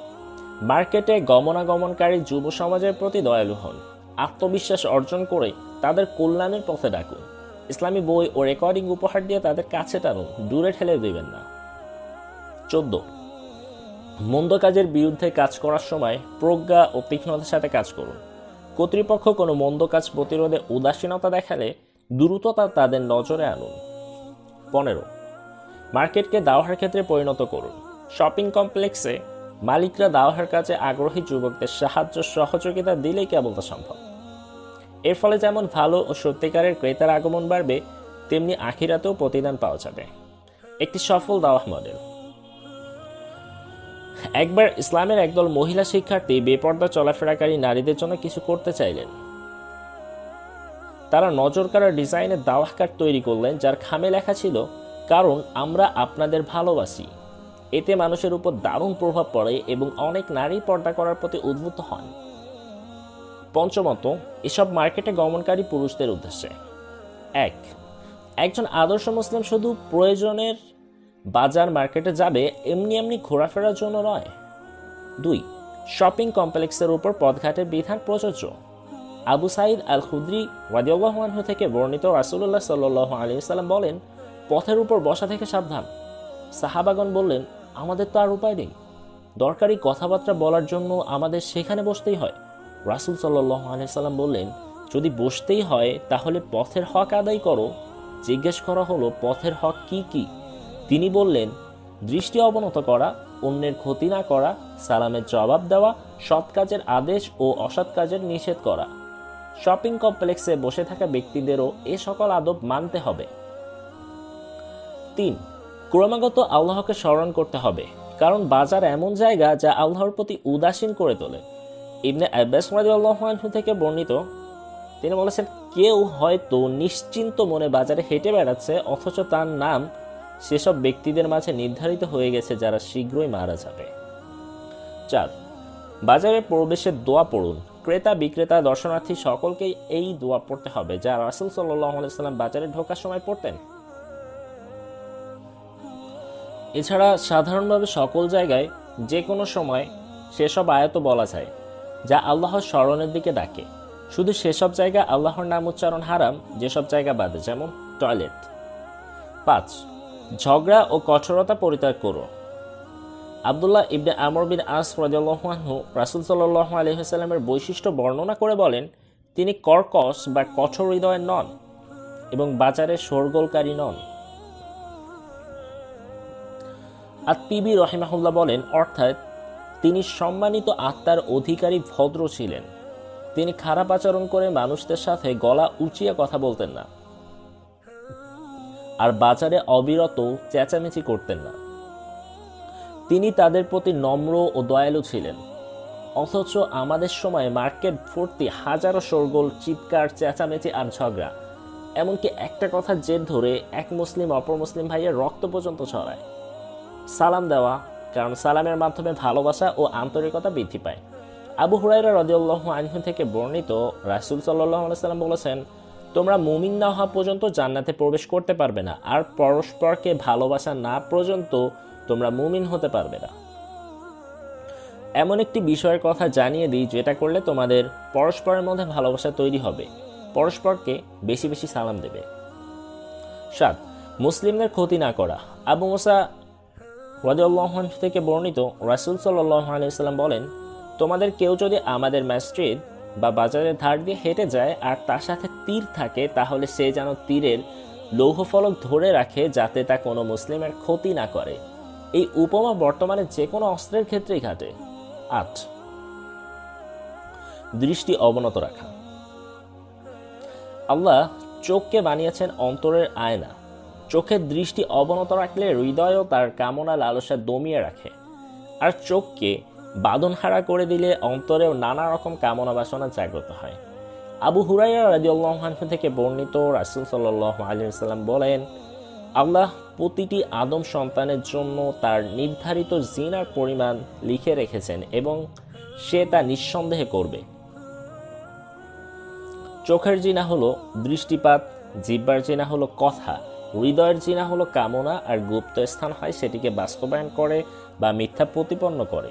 মার্কেটে গমনাগমনকারী যুব সমাজের প্রতি দয়ালু হন। আত্মবিশ্বাস অর্জন করে তাদের কল্যাণের পথে ডাকুন। ইসলামী বই ও রেকর্ডিং উপহার দিয়ে তাদের কাছে টানুন, দূরে ঠেলে দেবেন না। 14. মন্দ কাজের বিরুদ্ধে কাজ করার সময় প্রজ্ঞা ও তীক্ষ্ণতার সাথে কাজ করুন। কর্তৃপক্ষ কোনো মন্দ কাজ প্রতিরোধে উদাসীনতা দেখালে দ্রুত তাদের নজরে আনুন। 15. মার্কেটকে দাওয়ার ক্ষেত্রে পরিণত করুন। শপিং কমপ্লেক্সে মালিকরা দাওয়ার কাজে আগ্রহী যুবকদের সাহায্য সহযোগিতা দিলেই কেবল তা সম্ভব। এর ফলে যেমন ভালো ও সত্যিকারের ক্রেতার আগমন বাড়বে, তেমনি আখিরাতেও প্রতিদান পাওয়া যাবে। একটি সফল দাওয়াহ মডেল। একবার ইসলামের একদল মহিলা শিক্ষার্থী বেপর্দা চলাফেরাকারী নারীদের জন্য কিছু করতে চাইলেন। তারা নজর কাড়া ডিজাইনের দাওয়াহ কার্ড তৈরি করলেন, যার খামে লেখা ছিল, কারণ আমরা আপনাদের ভালোবাসি। এতে মানুষের উপর দারুণ প্রভাব পড়ে এবং অনেক নারী পর্দা করার প্রতি উদ্বুদ্ধ হন। পঞ্চমত, এসব মার্কেটে গমনকারী পুরুষদের উদ্দেশ্যে। একজন আদর্শ মুসলিম শুধু প্রয়োজনের বাজার মার্কেটে যাবে, এমনি এমনি ঘোরাফেরার জন্য নয়। 2, শপিং কমপ্লেক্সের উপর পথঘাটের বিধান প্রযোজ্য। আবু সাঈদ আল খুদরি রাদিয়াল্লাহু আনহু থেকে বর্ণিত, রাসূলুল্লাহ সাল্লাল্লাহু আলাইহি ওয়াসাল্লাম বলেন, পথের উপর বসা থেকে সাবধান। সাহাবাগণ বললেন, আমাদের তো আর উপায় নেই, দরকারি কথাবার্তা বলার জন্য আমাদের সেখানে বসতেই হয়। রাসূল সাল্লাল্লাহু আলাইহি ওয়াসাল্লাম বললেন, যদি বসতেই হয় তাহলে পথের হক আদায় করো। জিজ্ঞেস করা হলো, পথের হক কি কি? তিনি বললেন, দৃষ্টি অবনত করা, অন্যের ক্ষতি না করা, সালামের জবাব দেওয়া, সৎ কাজের আদেশ ও অসৎ কাজের নিষেধ করা। শপিং কমপ্লেক্সে বসে থাকা ব্যক্তিদেরও এ সকল আদব মানতে হবে। 3, ক্রমাগত আল্লাহকে স্মরণ করতে হবে, কারণ বাজার এমন জায়গা যা আল্লাহর প্রতি উদাসীন করে তোলে। ইবনে আব্বাস রাদিয়াল্লাহু আনহু থেকে বর্ণিত, তিনি বলেছেন, কেউ হয়তো নিশ্চিন্ত মনে বাজারে হেঁটে বেড়াচ্ছে, অথচ তার নাম সেসব ব্যক্তিদের মাঝে নির্ধারিত হয়ে গেছে যারা শীঘ্রই মারা যাবে। 4, বাজারে প্রবেশের দোয়া পড়ুন। ক্রেতা, বিক্রেতা, দর্শনার্থী সকলকেই এই দোয়া পড়তে হবে, যা রাসূল সাল্লাল্লাহু আলাইহি ওয়াসাল্লাম বাজারে ঢোকার সময় পড়তেন। এছাড়া সাধারণভাবে সকল জায়গায় যে কোনো সময় সেসব আয়াত বলা যায় যা আল্লাহর স্মরণের দিকে ডাকে। শুধু সেসব জায়গা আল্লাহর নাম উচ্চারণ হারাম যেসব জায়গা বাদে, যেমন টয়লেট। 5, ঝগড়া ও কঠোরতা পরিত্যাগ করো। আব্দুল্লাহ ইবনে আমর বিন আস রাদিয়াল্লাহু আনহু রাসূল সাল্লাল্লাহু আলাইহি ওয়াসাল্লামের বৈশিষ্ট্য বর্ণনা করে বলেন, তিনি কর্কশ বা কঠোর হৃদয়ের নন এবং বাজারে শোরগোলকারী নন। আত-তিবি রাহিমাহুল্লাহ বলেন, অর্থাৎ তিনি সম্মানিত আত্মার অধিকারী ভদ্র ছিলেন। তিনি খারাপ আচরণ করে মানুষদের সাথে গলা উঁচিয়ে কথা বলতেন না, আর বাজারে অবিরত চেঁচামেচি করতেন না। তিনি তাদের প্রতি নম্র ও দয়ালু ছিলেন। অথচ আমাদের সময় মার্কেট ভর্তি হাজারো শোরগোল, চিৎকার, চেঁচামেচি আর ঝগড়া। এমনকি একটা কথার জের ধরে এক মুসলিম অপর মুসলিম ভাইয়ের রক্ত পর্যন্ত ছড়ায়। সালাম দেওয়া, কারণ সালামের মাধ্যমে ভালোবাসা ও আন্তরিকতা বৃদ্ধি পায়। আবু হুরায়রা রাদিয়াল্লাহু আনহু থেকে বর্ণিত, রাসূল সাল্লাল্লাহু আলাইহি ওয়াসাল্লাম বলেছেন, তোমরা মুমিন না হওয়া পর্যন্ত জান্নাতে প্রবেশ করতে পারবে না, আর পরস্পরকে ভালোবাসা না পর্যন্ত তোমরা মুমিন হতে পারবে না। এমন একটি বিষয়ের কথা জানিয়ে দিই যেটা করলে তোমাদের পরস্পরের মধ্যে ভালোবাসা তৈরি হবে। পরস্পরকে বেশি বেশি সালাম দেবে। 7, মুসলিমদের ক্ষতি না করা। আবু মুসা রাদিয়াল্লাহু আনহু থেকে বর্ণিত, রাসূল সাল্লাল্লাহু আলাইহি ওয়াসাল্লাম বলেন, তোমাদের কেউ যদি আমাদের মসজিদ বা বাজারের ধার দিয়ে হেঁটে যায় আর তার সাথে তীর থাকে, তাহলে সে যেন তীরের লৌহফলক ধরে রাখে যাতে তা কোনো মুসলিমের ক্ষতি না করে। এই উপমা বর্তমানে যে কোনো অস্ত্রের ক্ষেত্রেই খাটে। 8, দৃষ্টি অবনত রাখা। আল্লাহ চোখকে বানিয়েছেন অন্তরের আয়না। চোখের দৃষ্টি অবনত রাখলে হৃদয়ও তার কামনা লালসা দমিয়ে রাখে, আর চোখকে বাঁধনহারা করে দিলে অন্তরেও নানা রকম কামনা বাসনা জাগ্রত হয়। আবু হুরায়রা রাদিয়াল্লাহু আনহু থেকে বর্ণিত, রাসূল সাল্লাল্লাহু আলাইহি ওয়াসাল্লাম বলেন, আল্লাহ প্রতিটি আদম সন্তানের জন্য তার নির্ধারিত জিনার পরিমাণ লিখে রেখেছেন এবং সে তা নিঃসন্দেহে করবে। চোখের জিনা হলো দৃষ্টিপাত, জিহ্বার জিনা হলো কথা, হৃদয়ের জিনা হলো কামনা, আর গুপ্ত স্থান হয় সেটিকে বাস্তবায়ন করে বা মিথ্যা প্রতিপন্ন করে।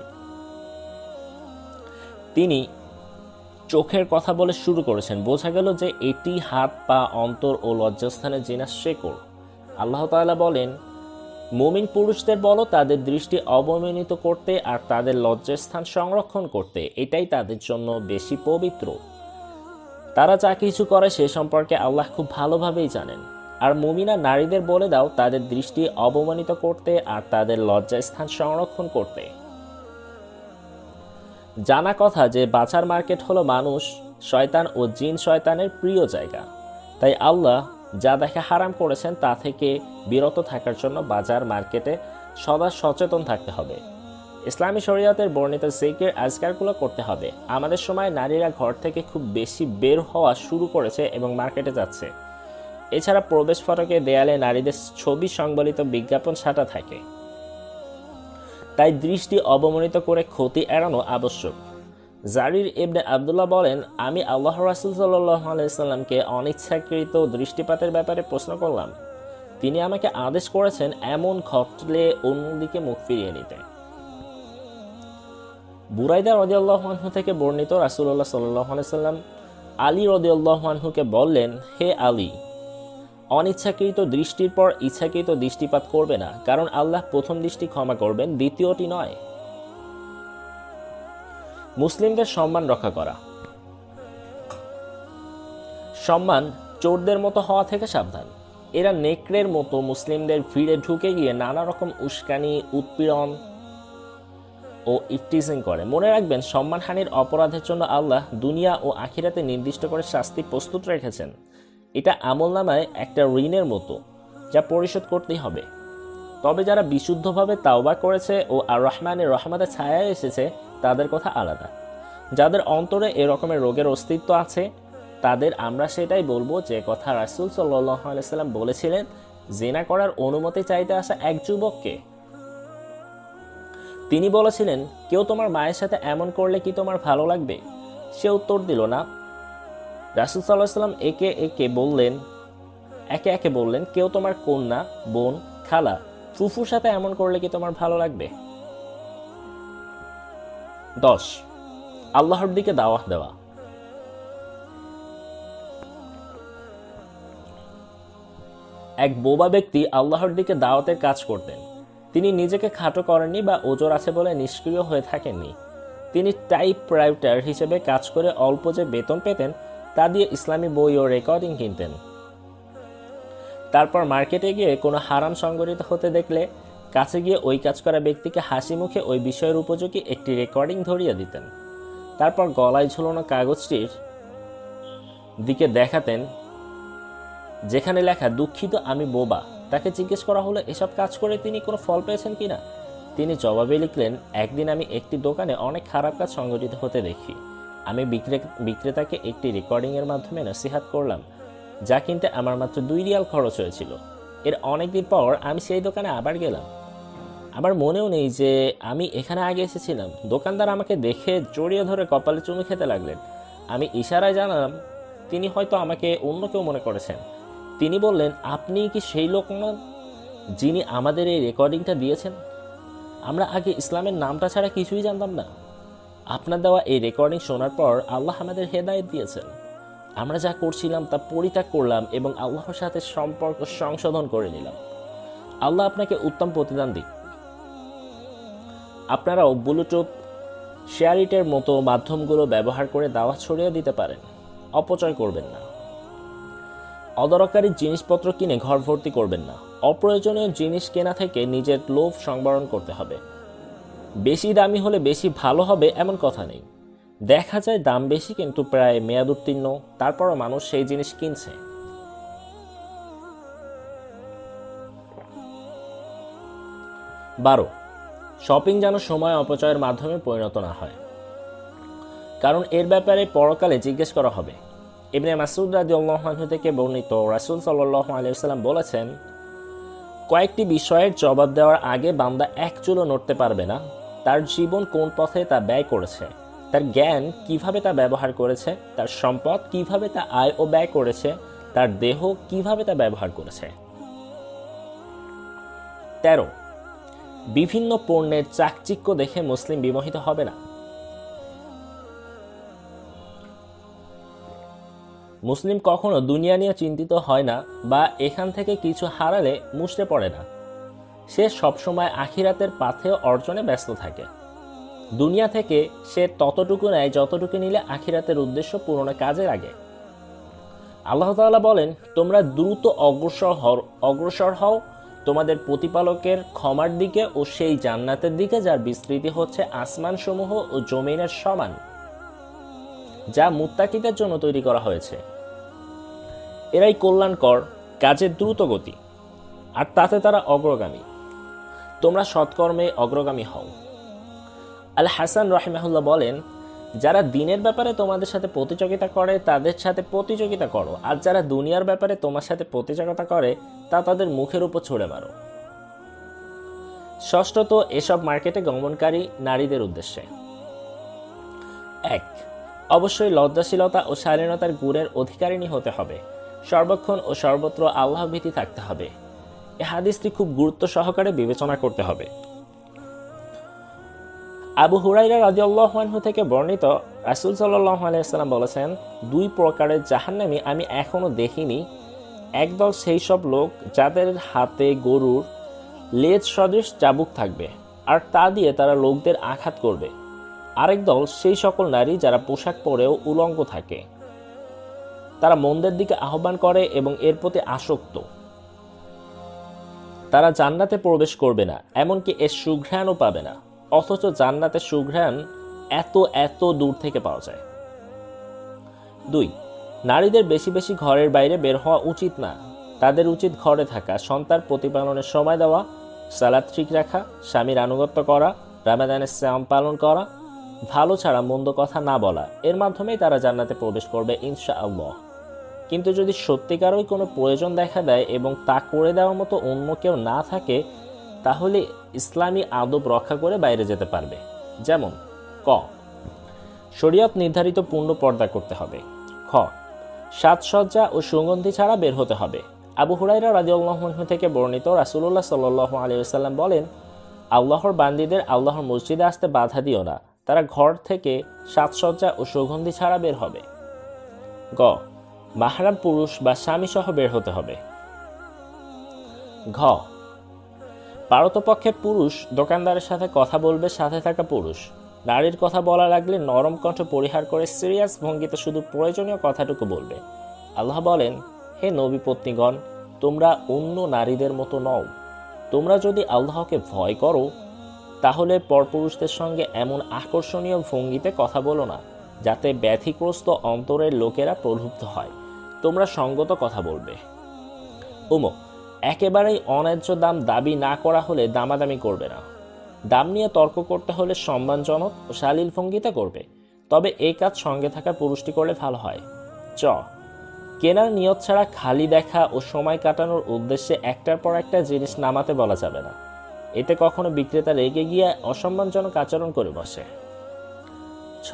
তিনি চোখের কথা বলে শুরু করেছেন, বোঝা গেল যে এটি হাত, পা, অন্তর ও লজ্জাস্থানের জিনার শেকড়। আল্লাহ তাআলা বলেন, মুমিন পুরুষদের বলো তাদের দৃষ্টি অবমানিত করতে আর তাদের লজ্জাস্থান সংরক্ষণ করতে, এটাই তাদের জন্য বেশি পবিত্র। তারা যা কিছু করে সে সম্পর্কে আল্লাহ খুব ভালোভাবেই জানেন। আর মুমিনা নারীদের বলে দাও তাদের দৃষ্টি অবমানিত করতে আর তাদের লজ্জাস্থান সংরক্ষণ করতে। জানা কথা যে বাজার মার্কেট হলো মানুষ, শয়তান ও জিন শয়তানের প্রিয় জায়গা। তাই আল্লাহ যা দেখা হারাম করেছেন তা থেকে বিরত থাকার জন্য বাজার মার্কেটে সদা সচেতন থাকতে হবে। ইসলামী শরীয়তের বর্ণিত জিকির আজকারগুলো করতে হবে। আমাদের সময় নারীরা ঘর থেকে খুব বেশি বের হওয়া শুরু করেছে এবং মার্কেটে যাচ্ছে। এছাড়া প্রবেশ ফটকে দেয়ালে নারীদের ছবি সংবলিত বিজ্ঞাপন ছাটা থাকে, তাই দৃষ্টি অবমানিত করে ক্ষতি এড়ানো আবশ্যক। জারির ইবনে আবদুল্লাহ বলেন, আমি আল্লাহ রাসূল সাল্লাল্লাহু আলাইহি সাল্লামকে অনিচ্ছাকৃত দৃষ্টিপাতের ব্যাপারে প্রশ্ন করলাম। তিনি আমাকে আদেশ করেছেন এমন ঘটলে অন্যদিকে মুখ ফিরিয়ে নিতে। বুরাইদা রাদিয়াল্লাহু আনহু থেকে বর্ণিত, রাসূলুল্লাহ সাল্লাল্লাহু আলাইহি সাল্লাম আলী রাদিয়াল্লাহু আনহুকে বললেন, হে আলী, অনিচ্ছাকৃত দৃষ্টির পর ইচ্ছাকৃত দৃষ্টিপাত করবে না, কারণ আল্লাহ প্রথম দৃষ্টি ক্ষমা করবেন, দ্বিতীয়টি নয়। মুসলিমদের সম্মান রক্ষা করা। সম্মান চোরদের মতো হওয়া থেকে সাবধান। এরা নেকড়ের মতো মুসলিমদের ভিড়ে ঢুকে গিয়ে নানা রকম উস্কানি, উৎপীড়ন ও ইফটিজিং করে। মনে রাখবেন, সম্মানহানির অপরাধের জন্য আল্লাহ দুনিয়া ও আখিরাতে নির্দিষ্ট করে শাস্তি প্রস্তুত রেখেছেন। এটা আমলনামায় একটা ঋণের মতো, যা পরিশোধ করতেই হবে। তবে যারা বিশুদ্ধভাবে তাওবা করেছে ও আর রহমানের রহমতে ছায়ায় এসেছে, তাদের কথা আলাদা। যাদের অন্তরে এরকমের রোগের অস্তিত্ব আছে, তাদের আমরা সেটাই বলবো যে কথা রাসূল সাল্লাল্লাহু আলাইহি সাল্লাম বলেছিলেন, জিনা করার অনুমতি চাইতে আসা এক যুবককে তিনি বলেছিলেন, কেউ তোমার মায়ের সাথে এমন করলে কি তোমার ভালো লাগবে? সে উত্তর দিল না। রাসূল সাল্লাল্লাহু আলাইহি সাল্লাম একে একে বললেন, কেউ তোমার কন্যা, বোন, খালা, ফুফুর সাথে এমন করলে কি তোমার ভালো লাগবে? 10. আল্লাহর দিকে দাওয়াত দেওয়া। এক বোবা ব্যক্তি আল্লাহর দিকে দাওয়াতের কাজ করতেন। তিনি নিজেকে খাটো করেননি বা ওজর আছে বলে নিষ্ক্রিয় হয়ে থাকেননি। তিনি টাইপ রাইটার হিসেবে কাজ করে অল্প যে বেতন পেতেন, তা দিয়ে ইসলামী বই ও রেকর্ডিং কিনতেন। তারপর মার্কেটে গিয়ে কোনো হারাম সংগঠিত হতে দেখলে কাছে গিয়ে ওই কাজ করা ব্যক্তিকে হাসি মুখে ওই বিষয়ের উপযোগী একটি রেকর্ডিং ধরিয়ে দিতেন। তারপর গলায় ঝুলানো কাগজটির দিকে দেখাতেন যেখানে লেখা, দুঃখিত, আমি বোবা। তাকে জিজ্ঞেস করা হলো, এসব কাজ করে তিনি কোনো ফল পেয়েছেন কিনা? তিনি জবাবে লিখলেন, একদিন আমি একটি দোকানে অনেক খারাপ কাজ সংগঠিত হতে দেখি। আমি বিক্রেতাকে একটি রেকর্ডিংয়ের মাধ্যমে নসিহাত করলাম, যা কিনতে আমার মাত্র 2 রিয়াল খরচ হয়েছিল। এর অনেকদিন পর আমি সেই দোকানে আবার গেলাম। আমার মনেও নেই যে আমি এখানে আগে এসেছিলাম। দোকানদার আমাকে দেখে জড়িয়ে ধরে কপালে চুমু খেতে লাগলেন। আমি ইশারায় জানালাম তিনি হয়তো আমাকে অন্য কেউ মনে করেছেন। তিনি বললেন, আপনি কি সেই লোক নন যিনি আমাদের এই রেকর্ডিংটা দিয়েছেন? আমরা আগে ইসলামের নামটা ছাড়া কিছুই জানতাম না। আপনার দেওয়া এই রেকর্ডিং শোনার পর আল্লাহ আমাদের হেদায়েত দিয়েছেন। আমরা যা করছিলাম তা পরিত্যাগ করলাম এবং আল্লাহর সাথে সম্পর্ক সংশোধন করে নিলাম। আল্লাহ আপনাকে উত্তম প্রতিদান দিক। আপনারাও ব্লুটুথ, শেয়ারিটের মতো মাধ্যমগুলো ব্যবহার করে দাওয়াত ছড়িয়ে দিতে পারেন। অপচয় করবেন না। অদরকারি জিনিসপত্র কিনে ঘর ভর্তি করবেন না। অপ্রয়োজনীয় জিনিস কেনা থেকে নিজের লোভ সংবরণ করতে হবে। বেশি দামি হলে বেশি ভালো হবে এমন কথা নেই। দেখা যায় দাম বেশি কিন্তু প্রায় মেয়াদ উত্তীর্ণ, তারপরও মানুষ সেই জিনিস কিনছে। 12. শপিং যেন সময় অপচয়ের মাধ্যমে পরিণত না হয়, কারণ এর ব্যাপারে পরকালে জিজ্ঞেস করা হবে। ইবনে মাসউদ রাদিয়াল্লাহু আনহু থেকে বর্ণিত, রাসূল সাল্লাল্লাহু আলাইহি ওয়াসাল্লাম বলেছেন, কয়েকটি বিষয়ের জবাব দেওয়ার আগে বান্দা এক চুলও নড়তে পারবে না। তার জীবন কোন পথে তা ব্যয় করেছে, তার জ্ঞান কিভাবে তা ব্যবহার করেছে, তার সম্পদ কিভাবে তা আয় ও ব্যয় করেছে, তার দেহ কিভাবে তা ব্যবহার করেছে। 13. বিভিন্ন পণ্যের চাকচিক্য দেখে মুসলিম বিমোহিত হবে না। মুসলিম কখনো দুনিয়া নিয়ে চিন্তিত হয় না বা এখান থেকে কিছু হারালে মুষড়ে পড়ে না। সে সবসময় আখিরাতের পাথে অর্জনে ব্যস্ত থাকে। দুনিয়া থেকে সে ততটুকু নেয় যতটুকু নিলে আখিরাতের উদ্দেশ্য পূরণে কাজে লাগে। আল্লাহ তাআলা বলেন, তোমরা দ্রুত অগ্রসর হও তোমাদের প্রতিপালকের ক্ষমার দিকে ও সেই জান্নাতের দিকে যার বিস্তৃতি হচ্ছে আসমান সমূহ ও জমিনের সমান, যা মুত্তাকিদের জন্য তৈরি করা হয়েছে। এরাই কল্যাণকর, কাজের দ্রুত গতি, আর তাতে তারা অগ্রগামী। তোমরা সৎকর্মে অগ্রগামী হও। আল হাসান রাহিমাহুল্লাহ বলেন, যারা দিনের ব্যাপারে তোমাদের সাথে প্রতিযোগিতা করে তাদের সাথে প্রতিযোগিতা করো, আর যারা দুনিয়ার ব্যাপারে তোমার সাথে প্রতিযোগিতা করে তা তাদের মুখের উপর ছুঁড়ে মারো। ষষ্ঠত, এসব মার্কেটে গমনকারী নারীদের উদ্দেশ্যে। 1. অবশ্যই লজ্জাশীলতা ও শালীনতার গুণের অধিকারিণী হতে হবে। সর্বক্ষণ ও সর্বত্র আল্লাহ ভীতি থাকতে হবে। এ হাদিসটি খুব গুরুত্ব সহকারে বিবেচনা করতে হবে। আবু হুরাইরা রাদিয়াল্লাহু আনহু থেকে বর্ণিত, রাসূল সাল্লাল্লাহু আলাইহি ওয়াসাল্লাম বলেছেন, 2 প্রকারের জাহান্নামী আমি এখনো দেখিনি। একদল সেই সব লোক যাদের হাতে গরুর লেজ সদৃশ চাবুক থাকবে, আর তা দিয়ে তারা লোকদের আঘাত করবে। আরেক দল সেই সকল নারী যারা পোশাক পরেও উলঙ্গ থাকে। তারা মন্দের দিকে আহ্বান করে এবং এর প্রতি আসক্ত। তারা জান্নাতে প্রবেশ করবে না, এমনকি এর সুঘ্রাণও পাবে না, অথচ জান্নাতের সুঘ্রাণ এত এত দূর থেকে পাওয়া যায়। 2. নারীদের বেশি বেশি ঘরের বাইরে বের হওয়া উচিত না। তাদের উচিত ঘরে থাকা, সন্তান প্রতিপালনের সময় দেওয়া, সালাত ঠিক রাখা, স্বামীর আনুগত্য করা, রামাদানের সিয়াম পালন করা, ভালো ছাড়া মন্দ কথা না বলা। এর মাধ্যমেই তারা জান্নাতে প্রবেশ করবে ইনশাআল্লাহ। কিন্তু যদি সত্যিকারই কোনো প্রয়োজন দেখা দেয় এবং তা করে দেওয়ার মতো অন্য কেউ না থাকে, তাহলে ইসলামী আদব রক্ষা করে বাইরে যেতে পারবে। যেমন ক, শরীয়ত নির্ধারিত পূর্ণ পর্দা করতে হবে। খ, সাজসজ্জা ও সুগন্ধি ছাড়া বের হতে হবে। আবু হুরায়রা রাদিয়াল্লাহু আনহু থেকে বর্ণিত, রাসূলুল্লাহ সাল্লাল্লাহু আলাইহি ওয়াসাল্লাম বলেন, আল্লাহর বান্দীদের আল্লাহর মসজিদে আসতে বাধা দিও না। তারা ঘর থেকে সাজসজ্জা ও সুগন্ধি ছাড়া বের হবে। গ, মাহরাম পুরুষ বা স্বামী সহ বের হতে হবে। ঘ, পারতপক্ষে পুরুষ দোকানদারের সাথে কথা বলবে সাথে থাকা পুরুষ। নারীর কথা বলা লাগলে নরম কণ্ঠ পরিহার করে সিরিয়াস ভঙ্গিতে শুধু প্রয়োজনীয় কথাটুকু বলবে। আল্লাহ বলেন, হে নবী পত্নীগণ, তোমরা অন্য নারীদের মতো নও। তোমরা যদি আল্লাহকে ভয় করো তাহলে পরপুরুষদের সঙ্গে এমন আকর্ষণীয় ভঙ্গিতে কথা বলো না যাতে ব্যাধিগ্রস্ত অন্তরের লোকেরা প্রলুব্ধ হয়। তোমরা সঙ্গত কথা বলবে। একেবারেই অন্যায্য দাম দাবি না করা হলে দামাদামি করবে না। দাম নিয়ে তর্ক করতে হলে সম্মানজনক ও শালীন ভঙ্গিতে করবে, তবে এই কাজ সঙ্গে থাকা পুরুষটি করলে ভালো হয়। চ, কেনার নিয়ত ছাড়া খালি দেখা ও সময় কাটানোর উদ্দেশ্যে একটার পর একটা জিনিস নামাতে বলা যাবে না। এতে কখনো বিক্রেতা রেগে গিয়ে অসম্মানজনক আচরণ করে বসে। ছ,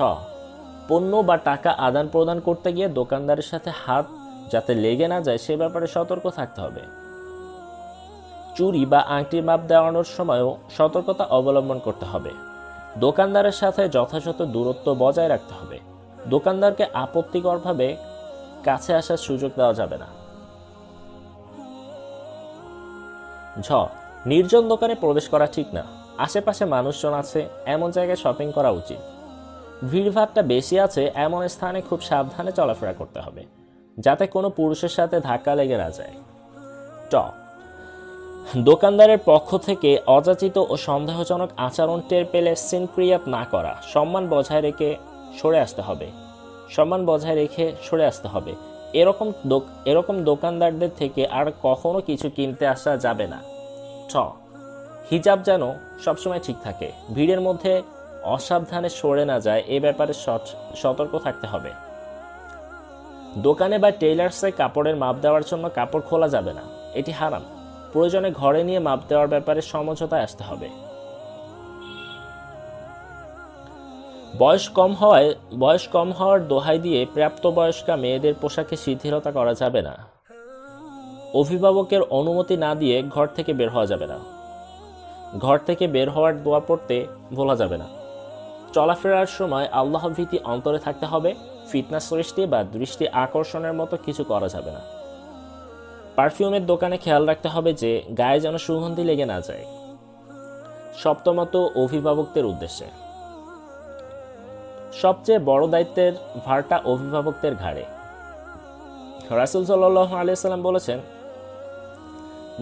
পণ্য বা টাকা আদান প্রদান করতে গিয়ে দোকানদারের সাথে হাত যাতে লেগে না যায় সে ব্যাপারে সতর্ক থাকতে হবে। চুরি বা আংটির মাপ দেওয়ানোর সময়ও সতর্কতা অবলম্বন করতে হবে। দোকানদারের সাথে যথাযথ দূরত্ব বজায় রাখতে হবে। দোকানদারকে আপত্তিকরভাবে কাছে আসার সুযোগ দেওয়া যাবে না। ঝ, নির্জন দোকানে প্রবেশ করা ঠিক না। আশেপাশে মানুষজন আছে এমন জায়গায় শপিং করা উচিত। ভিড়ভাড়টা বেশি আছে এমন স্থানে খুব সাবধানে চলাফেরা করতে হবে যাতে কোনো পুরুষের সাথে ধাক্কা লেগে না যায়। ট, দোকানদারের পক্ষ থেকে অযাচিত ও সন্দেহজনক আচরণ টের পেলে সিনক্রিয়াত না করা, সম্মান বজায় রেখে সরে আসতে হবে। এরকম দোকানদারদের থেকে আর কখনো কিছু কিনতে আসা যাবে না। ছ, হিজাব যেন সবসময় ঠিক থাকে, ভিড়ের মধ্যে অসাবধানে সরে না যায় এ ব্যাপারে সতর্ক থাকতে হবে। দোকানে বা টেইলার্সে কাপড়ের মাপ দেওয়ার জন্য কাপড় খোলা যাবে না, এটি হারাম। প্রয়োজনে ঘরে নিয়ে মাপ দেওয়ার ব্যাপারে সমঝোতায় আসতে হবে। বয়স কম হওয়ার দোহাই দিয়ে প্রাপ্তবয়স্কা মেয়েদের পোশাকে শিথিলতা করা যাবে না। অভিভাবকের অনুমতি না দিয়ে ঘর থেকে বের হওয়া যাবে না। ঘর থেকে বের হওয়ার দোয়া পড়তে ভোলা যাবে না। চলাফেরার সময় আল্লাহ ভীতি অন্তরে থাকতে হবে। ফিতনা সৃষ্টি বা দৃষ্টি আকর্ষণের মতো কিছু করা যাবে না। পারফিউমের দোকানে খেয়াল রাখতে হবে যে গায়ে যেন সুগন্ধি লেগে না যায়। সপ্তমত, অভিভাবকদের উদ্দেশ্যে। সবচেয়ে বড় দায়িত্বের ভারটা অভিভাবকদের ঘাড়ে। রাসূল সাল্লাল্লাহু আলাইহি ওয়াসাল্লাম বলেছেন,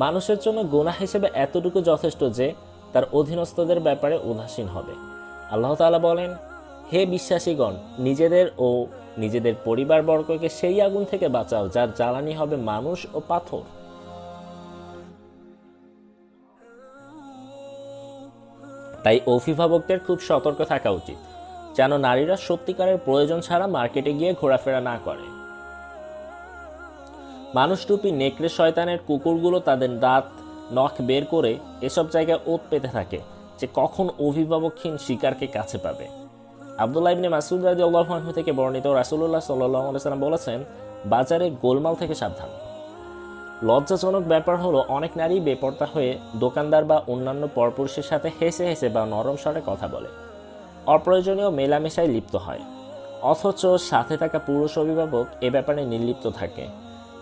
মানুষের জন্য গুনাহ হিসেবে এতটুকু যথেষ্ট যে তার অধীনস্থদের ব্যাপারে উদাসীন হবে। আল্লাহ তাআলা বলেন, হে বিশ্বাসীগণ, নিজেদের ও নিজেদের পরিবারবর্গকে সেই আগুন থেকে বাঁচাও যার জ্বালানি হবে মানুষ ও পাথর। তাই অভিভাবকদের খুব সতর্ক থাকা উচিত যেন নারীরা সত্যিকারের প্রয়োজন ছাড়া মার্কেটে গিয়ে ঘোরাফেরা না করে। মানুষরূপী নেকড়ে শয়তানের কুকুরগুলো তাদের দাঁত নখ বের করে এসব জায়গায় ওত পেতে থাকে যে কখন অভিভাবকহীন শিকারকে কাছে পাবে। আব্দুল্লাহ ইবনে মাসউদ রাদিয়াল্লাহু আনহু থেকে বর্ণিত, রাসূলুল্লাহ সাল্লাল্লাহু আলাইহি ওয়াসাল্লাম বলেছেন, বাজারে গোলমাল থেকে সাবধান। লজ্জাজনক ব্যাপার হলো অনেক নারী বেপরতা হয়ে দোকানদার বা অন্যান্য পরপুরুষের সাথে হেসে হেসে বা নরম স্বরে কথা বলে, অপ্রয়োজনীয় মেলামেশায় লিপ্ত হয়, অথচ সাথে থাকা পুরুষ অভিভাবক এ ব্যাপারে নির্লিপ্ত থাকে।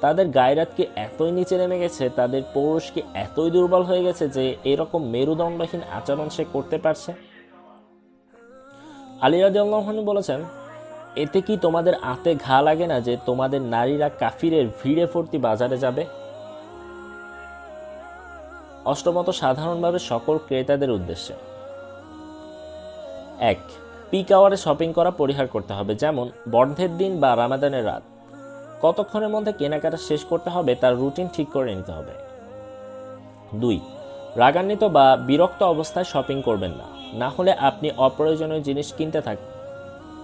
তাদের গায়রাত কি এতই নিচে নেমে গেছে, তাদের পৌরুষ কি এতই দুর্বল হয়ে গেছে যে এরকম মেরুদণ্ডহীন আচরণ সে করতে পারছে? আলী রাদিয়াল্লাহু আনহু বলেছেন, এতে কি তোমাদের আতে ঘা লাগে না যে তোমাদের নারীরা কাফিরের ভিড়ে ভর্তি বাজারে যাবে? অষ্টমত, সাধারণভাবে সকল ক্রেতাদের উদ্দেশ্যে। 1. পিক আওয়ারে শপিং করা পরিহার করতে হবে, যেমন বন্ধের দিন বা রামাদানের রাত। কতক্ষণের মধ্যে কেনাকাটা শেষ করতে হবে তার রুটিন ঠিক করে নিতে হবে। 2. রাগান্বিত বা বিরক্ত অবস্থায় শপিং করবেন না, না হলে আপনি অপ্রয়োজনীয় জিনিস কিনতে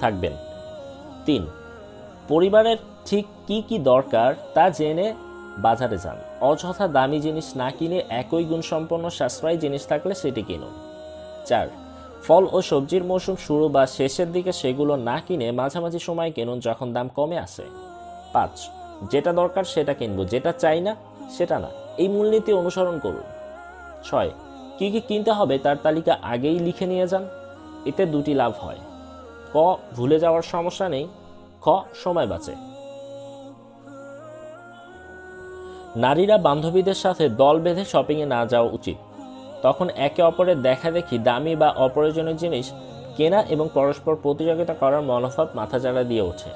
থাকবেন। 3. পরিবারের ঠিক কি কি দরকার তা জেনে বাজারে যান। অযথা দামি জিনিস না কিনে একই গুণসম্পন্ন সাশ্রয়ী জিনিস থাকলে সেটি কিনুন। 4. ফল ও সবজির মৌসুম শুরু বা শেষের দিকে সেগুলো না কিনে মাঝামাঝি সময় কিনুন যখন দাম কমে আসে। 5. যেটা দরকার সেটা কিনবো, যেটা চাই না সেটা না, এই মূলনীতি অনুসরণ করুন। 6. কি কি কিনতে হবে তার তালিকা আগেই লিখে নিয়ে যান, এতে দুটি লাভ হয়: ক, ভুলে যাওয়ার সমস্যা নেই, খ, সময় বাঁচে। নারীরা বান্ধবীদের সাথে দল বেঁধে শপিংয়ে না যাওয়া উচিত, তখন একে অপরের দেখাদেখি দামি বা অপ্রয়োজনীয় জিনিস কেনা এবং পরস্পর প্রতিযোগিতা করার মনোভাব মাথাচাড়া দিয়ে ওঠে।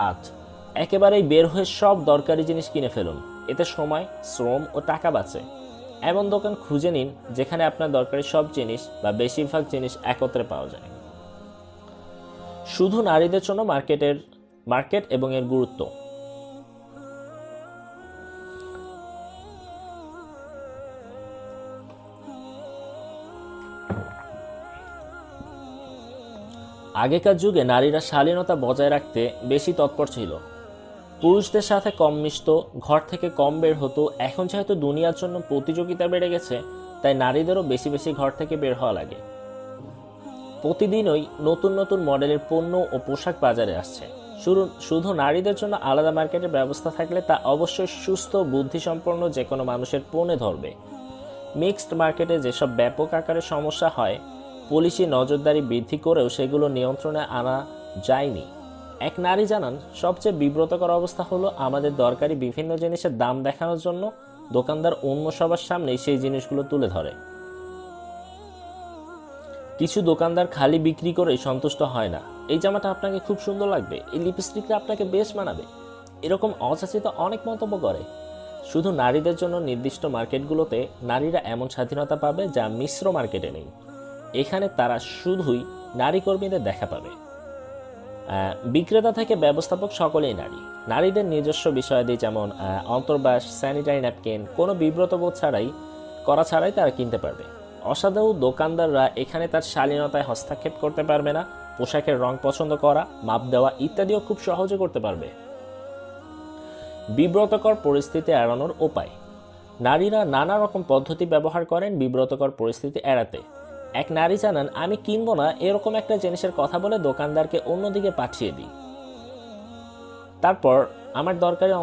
8. একেবারেই বের হয়ে সব দরকারি জিনিস কিনে ফেলুন, এতে সময়, শ্রম ও টাকা বাঁচে। এমন দোকান খুঁজে নিন যেখানে আপনার দরকারি সব জিনিস বা বেশিরভাগ জিনিস একত্রে পাওয়া যায়। শুধু নারীদের জন্য মার্কেট এবং এর গুরুত্ব। আগেকার যুগে নারীরা শালীনতা বজায় রাখতে বেশি তৎপর ছিল, পুরুষদের সাথে কম মিশত, ঘর থেকে কম বের হতো। এখন যেহেতু দুনিয়ার জন্য প্রতিযোগিতা বেড়ে গেছে, তাই নারীদেরও বেশি বেশি ঘর থেকে বের হওয়া লাগে। প্রতিদিনই নতুন নতুন মডেলের পণ্য ও পোশাক বাজারে আসছে। শুধু নারীদের জন্য আলাদা মার্কেটের ব্যবস্থা থাকলে তা অবশ্যই সুস্থ বুদ্ধিসম্পন্ন যে কোনো মানুষের পণে ধরবে। মিক্সড মার্কেটে যেসব ব্যাপক আকারে সমস্যা হয়, পুলিশি নজরদারি বৃদ্ধি করেও সেগুলো নিয়ন্ত্রণে আনা যায়নি। এক নারী জানান, সবচেয়ে বিব্রতকর অবস্থা হলো আমাদের দরকারি বিভিন্ন জিনিসের দাম দেখানোর জন্য দোকানদার অন্য সবার সামনেই সেই জিনিসগুলো তুলে ধরে। কিছু দোকানদার খালি বিক্রি করেই সন্তুষ্ট হয় না, এই জামাটা আপনাকে খুব সুন্দর লাগবে, এই লিপস্টিকটা আপনাকে বেশ মানাবে, এরকম অযাচিত অনেক মন্তব্য করে। শুধু নারীদের জন্য নির্দিষ্ট মার্কেটগুলোতে নারীরা এমন স্বাধীনতা পাবে যা মিশ্র মার্কেটে নেই। এখানে তারা শুধুই নারী কর্মীদের দেখা পাবে। বিক্রেতা থেকে ব্যবস্থাপক সকলেই নারী। নারীদের নিজস্ব বিষয়াদি যেমন অন্তর্বাস, স্যানিটারি ন্যাপকিন কোনো বিব্রতবোধ ছাড়াই তারা কিনতে পারবে। অসাধু দোকানদাররা এখানে তার শালীনতায় হস্তক্ষেপ করতে পারবে না। পোশাকের রং পছন্দ করা, মাপ দেওয়া ইত্যাদিও খুব সহজে করতে পারবে। বিব্রতকর পরিস্থিতি এড়ানোর উপায়। নারীরা নানা রকম পদ্ধতি ব্যবহার করেন বিব্রতকর পরিস্থিতি এড়াতে। এক নারী জানান, আমি কিনবো না এরকম একটা জিনিসের কথা বলে দোকানদারকে অন্যদিকে পাঠিয়ে দিই। তারপর আমার দরকারি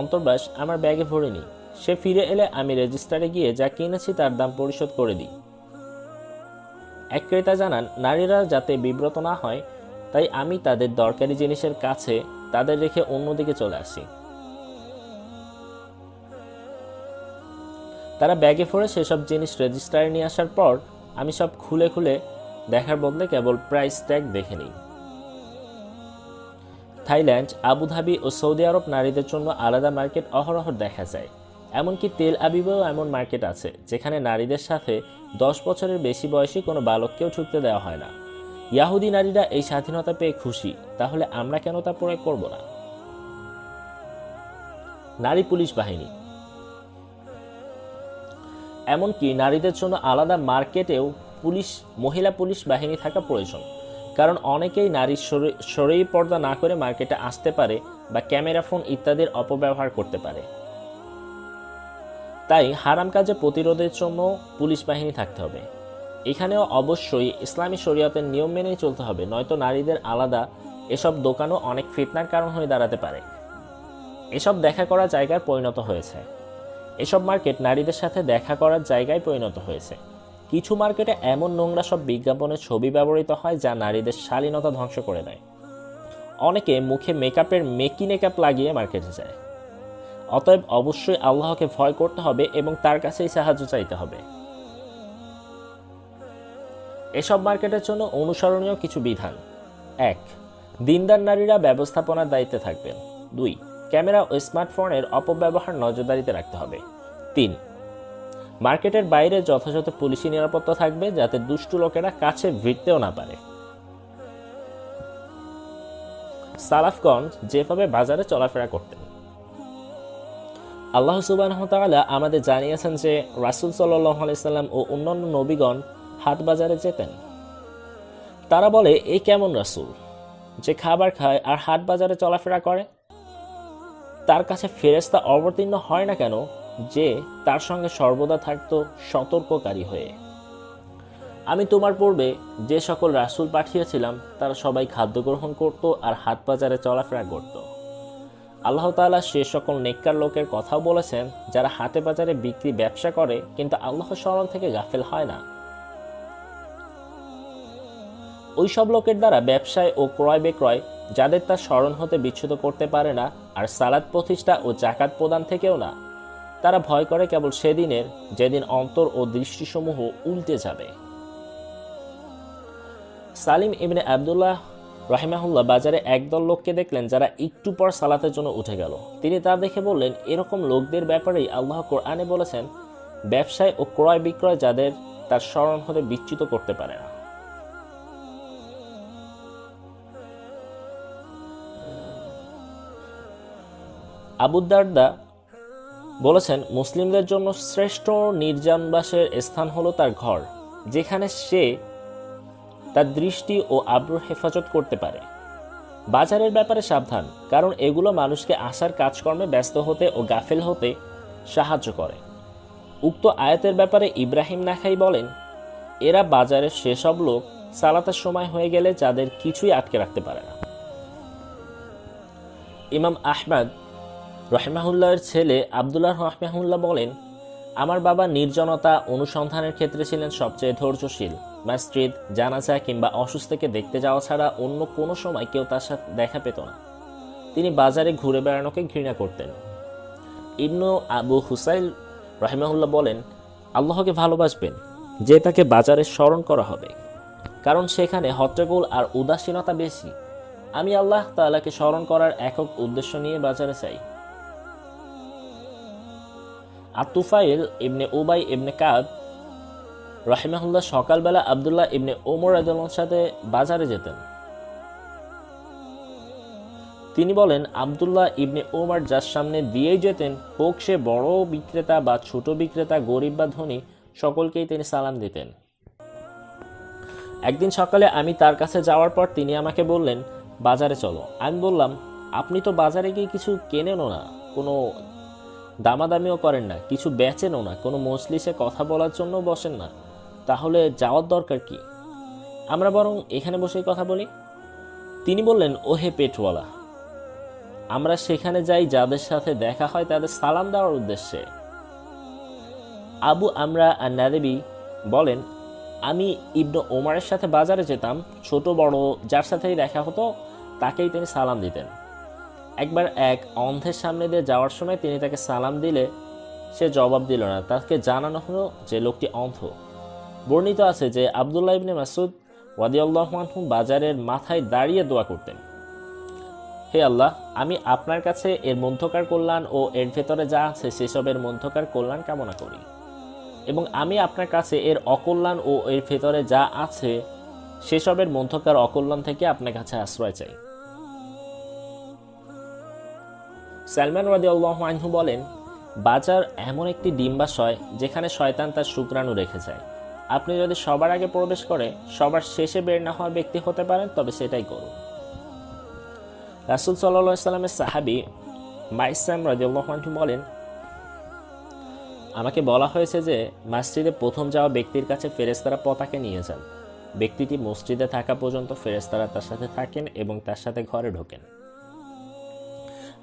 অন্তর্বাস আমার ব্যাগে ভরে নিই। সে ফিরে এলে আমি রেজিস্টারে গিয়ে যা কিনেছি তার দাম পরিশোধ করে দিই। এক ক্রেতা জানান, নারীরা যাতে বিব্রত না হয় তাই আমি তাদের দরকারি জিনিসের কাছে তাদের রেখে অন্যদিকে চলে আসি। তারা ব্যাগে ভরে সেসব জিনিস রেজিস্টারে নিয়ে আসার পর আমি সব খুলে খুলে দেখার বদলে কেবল প্রাইস ট্যাগ দেখে নিই। থাইল্যান্ড, আবুধাবি ও সৌদি আরব নারীদের জন্য আলাদা মার্কেট অহরহ দেখা যায়। এমনকি তেল আবিবেও এমন মার্কেট আছে যেখানে নারীদের সাথে 10 বছরের বেশি বয়সী কোনো বালককেও ঢুকতে দেওয়া হয় না। ইয়াহুদি নারীরা এই স্বাধীনতা পেয়ে খুশি, তাহলে আমরা কেন তা প্রয়োগ করব না? নারী পুলিশ বাহিনী। এমনকি নারীদের জন্য আলাদা মার্কেটেও মহিলা পুলিশ বাহিনী থাকা প্রয়োজন, কারণ অনেকেই নারীর শরীর পর্দা না করে মার্কেটে আসতে পারে বা ক্যামেরা ফোন ইত্যাদির অপব্যবহার করতে পারে। তাই হারাম কাজে প্রতিরোধের জন্য পুলিশ বাহিনী থাকতে হবে। এখানেও অবশ্যই ইসলামী শরীয়তের নিয়ম মেনেই চলতে হবে, নয়তো নারীদের আলাদা এসব দোকানও অনেক ফিতনার কারণ হয়ে দাঁড়াতে পারে। এসব দেখা করার জায়গায় পরিণত হয়েছে। এসব মার্কেট নারীদের সাথে দেখা করার জায়গায় পরিণত হয়েছে। কিছু মার্কেটে এমন নোংরা সব বিজ্ঞাপনের ছবি ব্যবহৃত হয় যা নারীদের শালীনতা ধ্বংস করে দেয়। অনেকে মুখে মেকআপের মেকআপ লাগিয়ে মার্কেটে যায়। অতএব অবশ্যই আল্লাহকে ভয় করতে হবে এবং তার কাছেই সাহায্য চাইতে হবে। এসব মার্কেটের জন্য অনুসরণীয় কিছু বিধান: 1. দিনদার নারীরা ব্যবস্থাপনার দায়িত্বে থাকবেন। 2. ক্যামেরা ও স্মার্টফোনের অপব্যবহার নজরদারিতে রাখতে হবে। 3. মার্কেটের বাইরে যথাযথ পুলিশি নিরাপত্তা থাকবে যাতে দুষ্টু লোকেরা কাছে ভিড়তেও না পারে। সালাফগণ যেভাবে বাজারে চলাফেরা করতেন। আল্লাহ সুবহানাহু ওয়া তাআলা আমাদের জানিয়েছেন যে রাসূল সাল্লাল্লাহু আলাইহি সাল্লাম ও অন্যান্য নবীগণ হাট বাজারে যেতেন। তারা বলে, এই কেমন রাসূল যে খাবার খায় আর হাট বাজারে চলাফেরা করে? তার কাছে ফেরেশতা অবতীর্ণ হয় না কেন যে তার সঙ্গে সর্বদা থাকত সতর্ককারী হয়ে? আমি তোমার পূর্বে যে সকল রাসূল পাঠিয়েছিলাম তারা সবাই খাদ্য গ্রহণ করত আর হাট বাজারে চলাফেরা করত। আল্লাহ তাআলা সে সকল নেককার লোকের কথাও বলেছেন যারা হাটে বাজারে বিক্রি ব্যবসা করে কিন্তু আল্লাহর স্মরণ থেকে গাফেল হয় না। ওই সব লোকের দ্বারা ব্যবসায় ও ক্রয় বিক্রয় যাদের তার স্মরণ হতে বিচ্যুত করতে পারে না, আর সালাত প্রতিষ্ঠা ও জাকাত প্রদান থেকেও না। তারা ভয় করে কেবল সেদিনের যেদিন অন্তর ও দৃষ্টিসমূহ উল্টে যাবে। সালিম ইবনে আবদুল্লাহ রাহিমাহুল্লাহ বাজারে একদল লোককে দেখলেন যারা একটু পর সালাতের জন্য উঠে গেল। তিনি তা দেখে বললেন, এরকম লোকদের ব্যাপারেই আল্লাহ কোরআনে বলেছেন, ব্যবসায় ও ক্রয় বিক্রয় যাদের তার স্মরণ হতে বিচ্যুত করতে পারে না। আবু দারদা বলেছেন, মুসলিমদের জন্য শ্রেষ্ঠ নির্জনবাসের স্থান হলো তার ঘর, যেখানে সে তার দৃষ্টি ও আব্রুর হেফাজত করতে পারে। বাজারের ব্যাপারে সাবধান, কারণ এগুলো মানুষকে আশার কাজকর্মে ব্যস্ত হতে ও গাফেল হতে সাহায্য করে। উক্ত আয়াতের ব্যাপারে ইব্রাহিম নাখাই বলেন, এরা বাজারের সেসব লোক সালাতের সময় হয়ে গেলে যাদের কিছুই আটকে রাখতে পারে না। ইমাম আহমদ রহিমাহুল্লাহর ছেলে আবদুল্লাহ রহিমাহুল্লাহ বলেন, আমার বাবা নির্জনতা অনুসন্ধানের ক্ষেত্রে ছিলেন সবচেয়ে ধৈর্যশীল। মসজিদ, জানাজা কিংবা অসুস্থকে দেখতে যাওয়া ছাড়া অন্য কোনো সময় কেউ তার সাথে দেখা পেত না। তিনি বাজারে ঘুরে বেড়ানোকে ঘৃণা করতেন। ইবনু আবু হুসাইল রহিমাহুল্লাহ বলেন, আল্লাহকে ভালোবাসবেন যে তাকে বাজারে স্মরণ করা হবে, কারণ সেখানে হট্টগোল আর উদাসীনতা বেশি। আমি আল্লাহ তাআলাকে স্মরণ করার একক উদ্দেশ্য নিয়ে বাজারে চাই। আতুফাইল ইবনে উবাই ইবনে কাব রাহিমাহুল্লাহ সকালবেলা আবদুল্লাহ ইবনে ওমর রাদিয়াল্লাহুর সাথে বাজারে যেতেন। তিনি বলেন, আবদুল্লাহ ইবনে ওমর যার সামনে দিয়েই যেতেন, হোক সে বড় বিক্রেতা বা ছোট বিক্রেতা, গরিব বা ধনী, সকলকেই তিনি সালাম দিতেন। একদিন সকালে আমি তার কাছে যাওয়ার পর তিনি আমাকে বললেন, বাজারে চলো। আমি বললাম, আপনি তো বাজারে গিয়ে কিছু কেনেনও না, কোনো দামাদামিও করেন না, কিছু বেচেনও না, কোনো মজলিসে কথা বলার জন্য বসেন না, তাহলে যাওয়ার দরকার কি? আমরা বরং এখানে বসেই কথা বলি। তিনি বললেন, ওহে পেটওয়ালা, আমরা সেখানে যাই যাদের সাথে দেখা হয় তাদের সালাম দেওয়ার উদ্দেশ্যে। আবু আমরা আন-নাদিবি বলেন, আমি ইবনে ওমরের সাথে বাজারে যেতাম, ছোট বড় যার সাথেই দেখা হতো তাকেই তিনি সালাম দিতেন। একবার এক অন্ধের সামনে দিয়ে যাওয়ার সময় তিনি তাকে সালাম দিলে সে জবাব দিল না। তাকে জানানো হলো যে লোকটি অন্ধ। বর্ণিত আছে যে আবদুল্লাহ ইবনে মাসউদ রাদিয়াল্লাহু আনহু বাজারের মাথায় দাঁড়িয়ে দোয়া করতেন, হে আল্লাহ, আমি আপনার কাছে এর মধ্যকার কল্যাণ ও এর ভেতরে যা আছে সেসবের মধ্যকার কল্যাণ কামনা করি, এবং আমি আপনার কাছে এর অকল্যাণ ও এর ভেতরে যা আছে সেসবের মধ্যকার অকল্যাণ থেকে আপনার কাছে আশ্রয় চাই। সালমান রাদিয়াল্লাহু আনহু বলেন, বাজার এমন একটি ডিম্বাশয় যেখানে শয়তান তার শুক্রাণু রেখে যায়। আপনি যদি সবার আগে প্রবেশ করে সবার শেষে বের না হওয়ার ব্যক্তি হতে পারেন, তবে সেটাই করুন। রাসূল সাল্লাল্লাহু আলাইহি সাল্লামের সাহাবী মাইসাম রাদিয়াল্লাহু আনহু বলেন, আমাকে বলা হয়েছে যে মসজিদে প্রথম যাওয়া ব্যক্তির কাছে ফেরেশতারা পতাকা নিয়ে যান। ব্যক্তিটি মসজিদে থাকা পর্যন্ত ফেরেশতারা তার সাথে থাকেন এবং তার সাথে ঘরে ঢোকেন।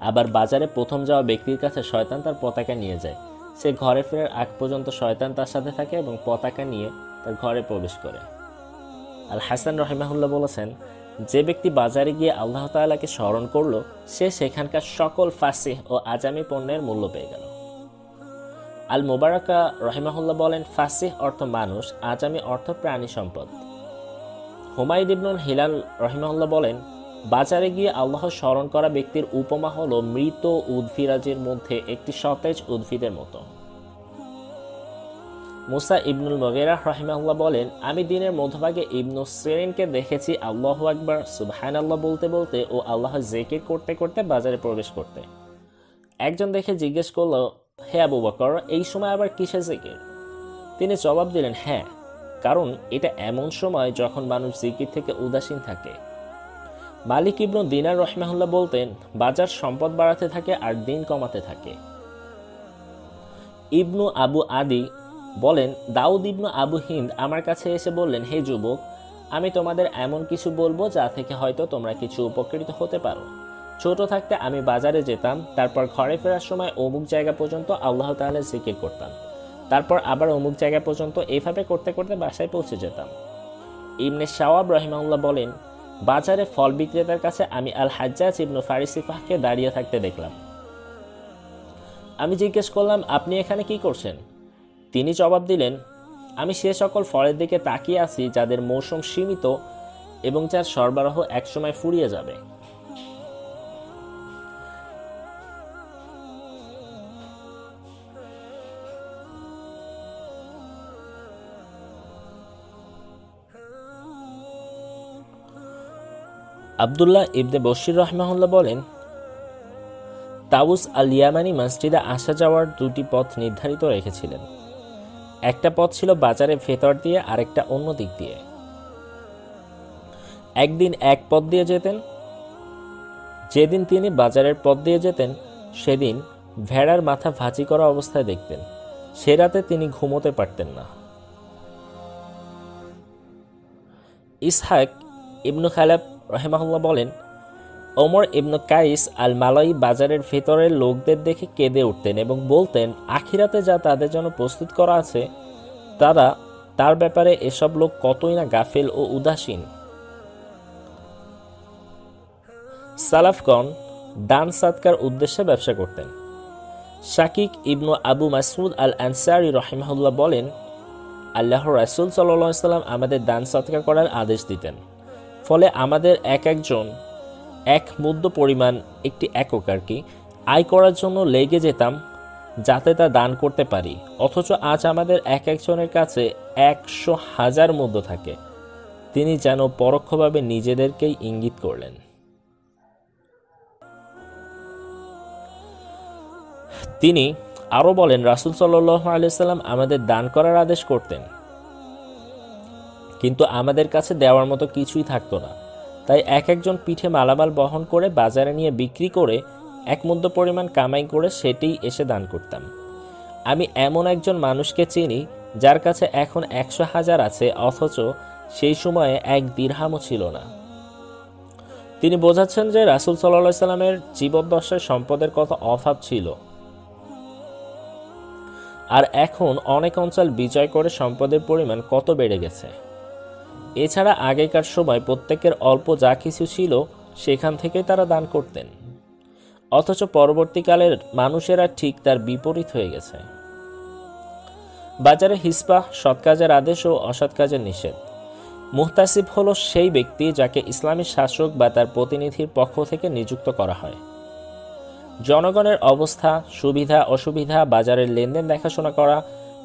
আবার বাজারে প্রথম যাওয়া ব্যক্তির কাছে শয়তান তার পতাকা নিয়ে যায়। সে ঘরে ফেরার আগ পর্যন্ত শয়তান তার সাথে থাকে এবং পতাকা নিয়ে তার ঘরে প্রবেশ করে। আল হাসান রহিমাহুল্লাহ বলেছেন, যে ব্যক্তি বাজারে গিয়ে আল্লাহ তাআলাকে স্মরণ করল, সে সেখানকার সকল ফাসিহ ও আজামি পণ্যের মূল্য পেয়ে গেল। আল মুবারাকা রহিমাহুল্লাহ বলেন, ফাসিহ অর্থ মানুষ, আজামি অর্থ প্রাণী সম্পদ। হুমায়ুন ইবনুল হিলাল রহিমাহুল্লাহ বলেন, বাজারে গিয়ে আল্লাহ স্মরণ করা ব্যক্তির উপমা হলো মৃত উদ্ভিরাজের মধ্যে একটি সতেজ উদ্ভিদের মতো। মুসা ইবনুল মুগীরাহ রাহিমাহুল্লাহ বলেন, আমি দিনের মধ্যভাগে ইবনু সিরিনকে দেখেছি আল্লাহু আকবার, সুবহানাল্লাহ বলতে বলতে ও আল্লাহ জিকির করতে করতে বাজারে প্রবেশ করতে। একজন দেখে জিজ্ঞেস করল, হে আবু বকর, এই সময় আবার কিসের জিকির? তিনি জবাব দিলেন, হ্যাঁ, কারণ এটা এমন সময় যখন মানুষ জিকির থেকে উদাসীন থাকে। মালিক ইবনু দিনার রাহিমাহুল্লাহ বলতেন, বাজার সম্পদ বাড়াতে থাকে আর দিন কমাতে থাকে। ইবনু আবু আদি বলেন, দাউদ ইবনু আবু হিন্দ আমার কাছে এসে বললেন, হে যুবক, আমি তোমাদের এমন কিছু বলবো যা থেকে হয়তো তোমরা কিছু উপকৃত হতে পারো। ছোট থাকতে আমি বাজারে যেতাম, তারপর ঘরে ফেরার সময় অমুক জায়গা পর্যন্ত আল্লাহ তাআলার জিকির করতাম, তারপর আবার অমুক জায়গা পর্যন্ত এইভাবে করতে করতে বাসায় পৌঁছে যেতাম। ইবনে শাওয়াব রাহিমাহুল্লাহ বলেন, বাজারে ফল বিক্রেতার কাছে আমি আল হাজ্জাজ ইবনু ফারিসিফাহকে দাঁড়িয়ে থাকতে দেখলাম। আমি জিজ্ঞেস করলাম, আপনি এখানে কি করছেন? তিনি জবাব দিলেন, আমি সে সকল ফলের দিকে তাকিয়ে আছি যাদের মৌসুম সীমিত এবং যার সরবরাহ একসময় ফুরিয়ে যাবে। আবদুল্লাহ ইবনে বশির রাহিমাহুল্লাহ বলেন, তাউস আল ইয়ামানি মসজিদে আসা যাওয়ার দুটি পথ নির্ধারিত রেখেছিলেন। একটা পথ ছিল বাজারের ভেতর দিয়ে, আরেকটা অন্য দিক দিয়ে। একদিন এক পথ দিয়ে যেতেন। যেদিন তিনি বাজারের পথ দিয়ে যেতেন সেদিন ভেড়ার মাথা ভাজি করা অবস্থায় দেখতেন। সে রাতে তিনি ঘুমোতে পারতেন না। ইসহাক ইবনু খালাব রাহিমাহুল্লাহ বলেন, ওমর ইবনু কাইস আল মালাই বাজারের ভেতরের লোকদের দেখে কেঁদে উঠতেন এবং বলতেন, আখিরাতে যা তাদের জন্য প্রস্তুত করা আছে তার ব্যাপারে এসব লোক কতই না গাফেল ও উদাসীন। সালাফগণ দান সাদকার উদ্দেশ্যে ব্যবসা করতেন। শাকিক ইবনু আবু মাসউদ আল আনসারী রাহিমাহুল্লাহ বলেন, আল্লাহর রাসূল সাল্লাল্লাহু আলাইহি সাল্লাম আমাদের দান সাদকা করার আদেশ দিতেন। ফলে আমাদের এক একজন এক মুদ্দ পরিমাণ, একটি একক আয় করার জন্য লেগে যেতাম যাতে তা দান করতে পারি। অথচ আজ আমাদের এক একজনের কাছে 100,000 মুদ্দ থাকে। তিনি যেন পরোক্ষভাবে নিজেদেরকেই ইঙ্গিত করলেন। তিনি আরও বলেন, রাসূল সাল্লাল্লাহু আলাইহি সাল্লাম আমাদের দান করার আদেশ করতেন, কিন্তু আমাদের কাছে দেওয়ার মতো কিছুই থাকতো না। তাই এক একজন পিঠে মালামাল বহন করে বাজারে নিয়ে বিক্রি করে এক মুদ্দ পরিমাণ কামাই করে সেটিই এসে দান করতাম। আমি এমন একজন মানুষকে চিনি যার কাছে এখন 100,000 আছে, অথচ সেই সময়ে 1 দিরহামও ছিল না। তিনি বোঝাচ্ছেন যে রাসূল সাল্লাল্লাহু আলাইহি সাল্লামের জীবদ্দশায় সম্পদের কত অভাব ছিল, আর এখন অনেক অঞ্চল বিজয় করে সম্পদের পরিমাণ কত বেড়ে গেছে। এছাড়া আগেকার সময় প্রত্যেকের অল্প যা কিছু ছিল সেখান থেকে তারা দান করতেন, অথচ পরবর্তীকালের মানুষেরা ঠিক তার বিপরীত হয়ে গেছে। বাজারে হিসপা, সৎ কাজের আদেশ ও অসৎ কাজের নিষেধ। মুহতাসিব হলো সেই ব্যক্তি যাকে ইসলামী শাসক বা তার প্রতিনিধির পক্ষ থেকে নিযুক্ত করা হয়। জনগণের অবস্থা, সুবিধা অসুবিধা, বাজারের লেনদেন দেখাশোনা করা,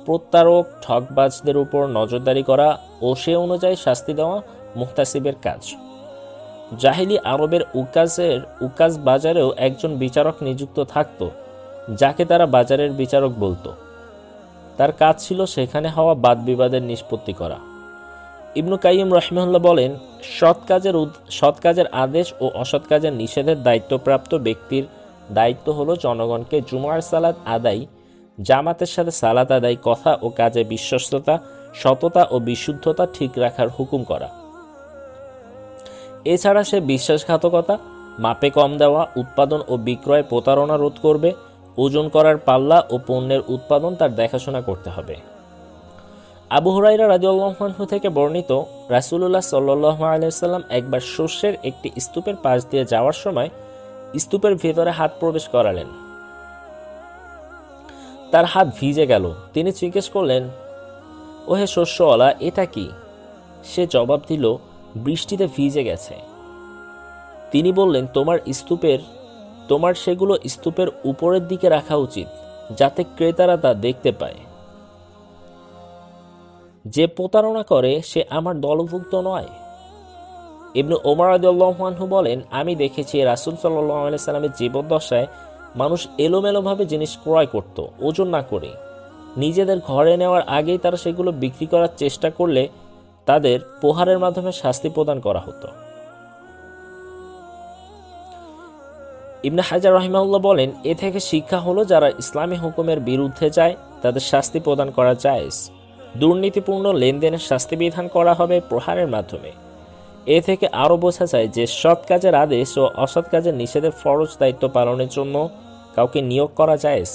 প্রতারক ঠকবাজদের উপর নজরদারি করা ও সে অনুযায়ী শাস্তি দেওয়া মুহতাসিবের কাজ। জাহিলি আরবের উকাজ বাজারেও একজন বিচারক নিযুক্ত থাকত। যাকে তারা বাজারের বিচারক বলতো। তার কাজ ছিল সেখানে হওয়া বাদ বিবাদের নিষ্পত্তি করা। ইবনু কাইয়িম রাহিমাহুল্লাহ বলেন, সৎ কাজের আদেশ ও অসৎ কাজের নিষেধের দায়িত্বপ্রাপ্ত ব্যক্তির দায়িত্ব হলো জনগণকে জুমার সালাত আদায়, জামাতের সাথে সালাত আদায়, কথা ও কাজে বিশ্বস্ততা, সততা ও বিশুদ্ধতা ঠিক রাখার হুকুম করা। এছাড়া সে বিশ্বাসঘাতকতা, মাপে কম দেওয়া, উৎপাদন ও বিক্রয় প্রতারণা রোধ করবে। ওজন করার পাল্লা ও পণ্যের উৎপাদন তার দেখাশোনা করতে হবে। আবু হুরায়রা রাদিয়াল্লাহু আনহু থেকে বর্ণিত, রাসূলুল্লাহ সাল্লাল্লাহু আলাইহি ওয়াসাল্লাম একবার শস্যের একটি স্তূপের পাশ দিয়ে যাওয়ার সময় স্তূপের ভেতরে হাত প্রবেশ করালেন। তার হাত ভিজে গেল। তিনি জিজ্ঞেস করলেন, ওহে শস্যওয়ালা, এটা কি? সে জবাব দিল, বৃষ্টিতে ভিজে গেছে। তিনি বললেন, তোমার সেগুলো স্তূপের উপরের দিকে রাখা উচিত, যাতে ক্রেতারা তা দেখতে পায়। যে প্রতারণা করে সে আমার দলভুক্ত নয়। ইবনে ওমর রাদিয়াল্লাহু আনহু বলেন, আমি দেখেছি রাসূল সাল্লাল্লাহু আলাইহি ওয়াসাল্লামের জীবদ্দশায় মানুষ এলোমেলোভাবে জিনিস ক্রয় করত, ওজন না করে। নিজেদের ঘরে নেওয়ার আগেই তারা সেগুলো বিক্রি করার চেষ্টা করলে তাদের প্রহারের মাধ্যমে শাস্তি প্রদান করা হতো। ইবনে হাজার রাহিমাহুল্লাহ বলেন, এ থেকে শিক্ষা হলো যারা ইসলামী হুকুমের বিরুদ্ধে যায় তাদের শাস্তি প্রদান করা জায়েজ। দুর্নীতিপূর্ণ লেনদেনের শাস্তি বিধান করা হবে প্রহারের মাধ্যমে। এ থেকে আরও বোঝা যায় যে সৎ কাজের আদেশ ও অসৎ কাজের নিষেধের ফরজ দায়িত্ব পালনের জন্য কাউকে নিয়োগ করা জায়েজ।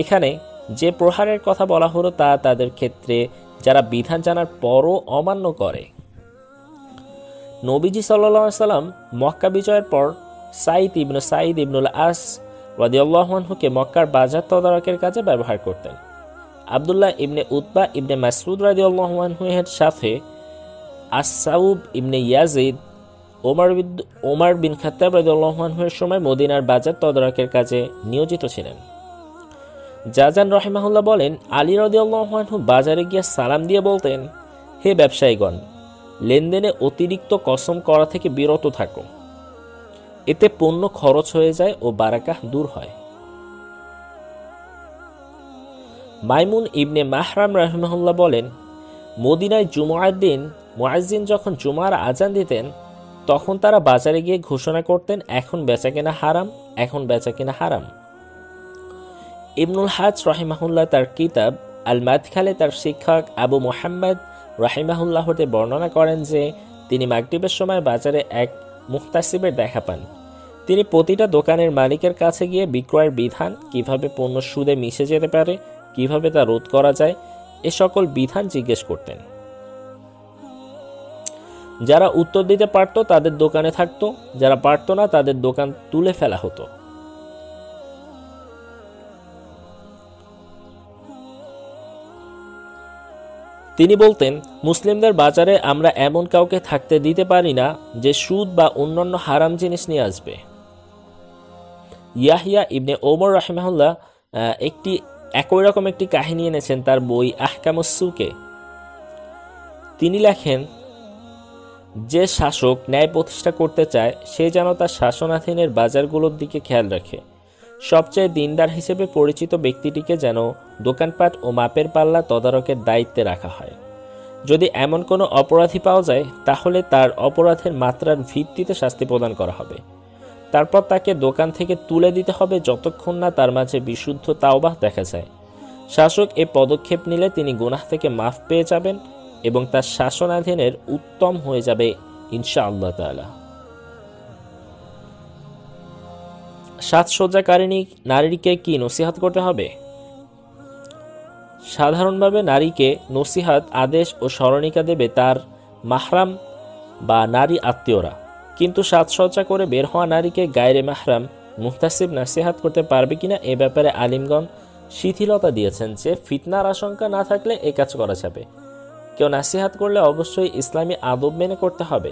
এখানে যে প্রহারের কথা বলা হলো তা তাদের ক্ষেত্রে যারা বিধান জানার পরও অমান্য করে। নবীজি সাল্লাল্লাহু আলাইহি সাল্লাম মক্কা বিজয়ের পর সাঈদ ইবনুল আস রাদিয়াল্লাহু আনহুকে মক্কার বাজার তদারকের কাজে ব্যবহার করতেন। আব্দুল্লাহ ইবনে উতবা ইবনে মাসউদ রাদিয়াল্লাহু আনহু এর সাথে আস-সাউব ইবনে ইয়াজিদ ওমর বিন খাত্তাব রাদিয়াল্লাহু আনহু এর সময় মদিনার বাজার তদারকের কাজে নিয়োজিত ছিলেন। জাজান রাহিমাহুল্লাহ বলেন, আলী রাদিয়াল্লাহু আনহু বাজারে গিয়ে সালাম দিয়ে বলতেন, হে ব্যবসায়ীগণ, লেনদেনে অতিরিক্ত কসম করা থেকে বিরত থাকো। এতে পণ্য খরচ হয়ে যায় ও বারাকাহ দূর হয়। মাইমুন ইবনে মাহরাম রাহিমাহুল্লাহ বলেন, মদিনায় জুমআর দিন মুয়াজ্জিন যখন জুমার আজান দিতেন তখন তারা বাজারে গিয়ে ঘোষণা করতেন, এখন বেচাকেনা হারাম, এখন বেচাকেনা হারাম। ইবনুল হাজ রাহিমাহুল্লাহ তার কিতাব আল মাদখালে তার শিক্ষক আবু মুহাম্মদ রাহিমাহুল্লাহ হতে বর্ণনা করেন যে তিনি মাগরিবের সময় বাজারে এক মুহতাসিবের দেখা পান। তিনি প্রতিটা দোকানের মালিকের কাছে গিয়ে বিক্রয়ের বিধান, কিভাবে পণ্য সুদে মিশে যেতে পারে, কিভাবে তা রোধ করা যায়, এ সকল বিধান জিজ্ঞেস করতেন। যারা উত্তর দিতে পারত তাদের দোকানে থাকত, যারা পারত না তাদের দোকান তুলে ফেলা হতো। তিনি বলতেন, মুসলিমদের বাজারে আমরা এমন কাউকে থাকতে দিতে পারি না যে সুদ বা অন্যান্য হারাম জিনিস নিয়ে আসবে। ইয়াহিয়া ইবনে ওমর রাহিমাহুল্লাহ একই রকম একটি কাহিনী এনেছেন তার বই আহকামুস সুকে। তিনি লেখেন, যে শাসক ন্যায় প্রতিষ্ঠা করতে চায় সে যেন তার শাসনাধীনের বাজারগুলোর দিকে খেয়াল রাখে। সবচেয়ে দিনদার হিসেবে পরিচিত ব্যক্তিটিকে যেন দোকানপাট ও মাপের পাল্লা তদারকের দায়িত্বে রাখা হয়। যদি এমন কোনো অপরাধী পাওয়া যায় তাহলে তার অপরাধের মাত্রার ভিত্তিতে শাস্তি প্রদান করা হবে। তারপর তাকে দোকান থেকে তুলে দিতে হবে যতক্ষণ না তার মাঝে বিশুদ্ধ তাওবাহ দেখা যায়। শাসক এ পদক্ষেপ নিলে তিনি গুনাহ থেকে মাফ পেয়ে যাবেন এবং তার শাসনাধীনের উত্তম হয়ে যাবে ইনশাআল্লাহ তাআলা। সাজসজ্জাকারিণী নারীকে কি নসিহত করতে হবে? সাধারণভাবে নারীকে নসিহত, আদেশ ও স্মরণিকা দেবে তার মাহরাম বা নারী আত্মীয়রা, কিন্তু সাজসজ্জা করে বের হওয়া নারীকে গায়রে মাহরাম মুহতাসিব নসিহত করতে পারবে কিনা এ ব্যাপারে আলিমগণ শিথিলতা দিয়েছেন যে ফিতনার আশঙ্কা না থাকলে এ কাজ করা যাবে। কেউ নসিহত করলে অবশ্যই ইসলামী আদব মেনে করতে হবে,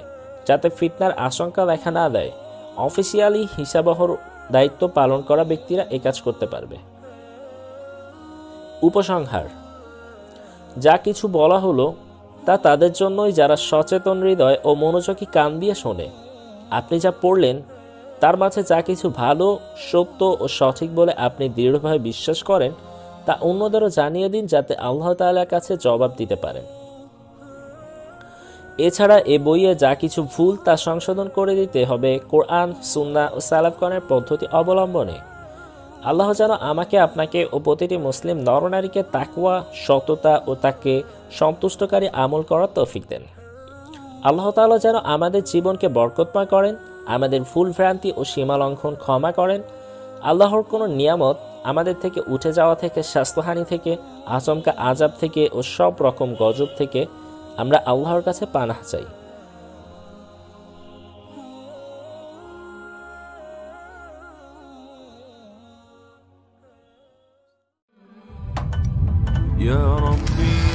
যাতে ফিতনার আশঙ্কা দেখা না দেয়। অফিসিয়ালি হিসাবহর দায়িত্ব পালন করা ব্যক্তিরা এ কাজ করতে পারবে। উপসংহার: যা কিছু বলা হলো তা তাদের জন্যই যারা সচেতন হৃদয় ও মনোযোগী কান দিয়ে শোনে। আপনি যা পড়লেন তার মাঝে যা কিছু ভালো, সত্য ও সঠিক বলে আপনি দৃঢ়ভাবে বিশ্বাস করেন তা অন্যদেরও জানিয়ে দিন, যাতে আল্লাহ তাআলার কাছে জবাব দিতে পারেন। এছাড়া এ বইয়ে যা কিছু ভুল তা সংশোধন করে দিতে হবে কোরআন, সুন্নাহ ও সালাফগণের পদ্ধতি অবলম্বনে। আল্লাহ যেন আমাকে, আপনাকে ও প্রতিটি মুসলিম নরনারীকে তাকওয়া, সততা ও তাকে সন্তুষ্টকারী আমল করার তৌফিক দেন। আল্লাহ তাআলা যেন আমাদের জীবনকে বরকতময় করেন, আমাদের ভুল ভ্রান্তি ও সীমালঙ্ঘন ক্ষমা করেন। আল্লাহর কোনো নিয়ামত আমাদের থেকে উঠে যাওয়া থেকে, স্বাস্থ্যহানি থেকে, আচমকা আযাব থেকে ও সব রকম গজব থেকে আমরা আল্লাহর কাছে পানাহ চাই। يا ربي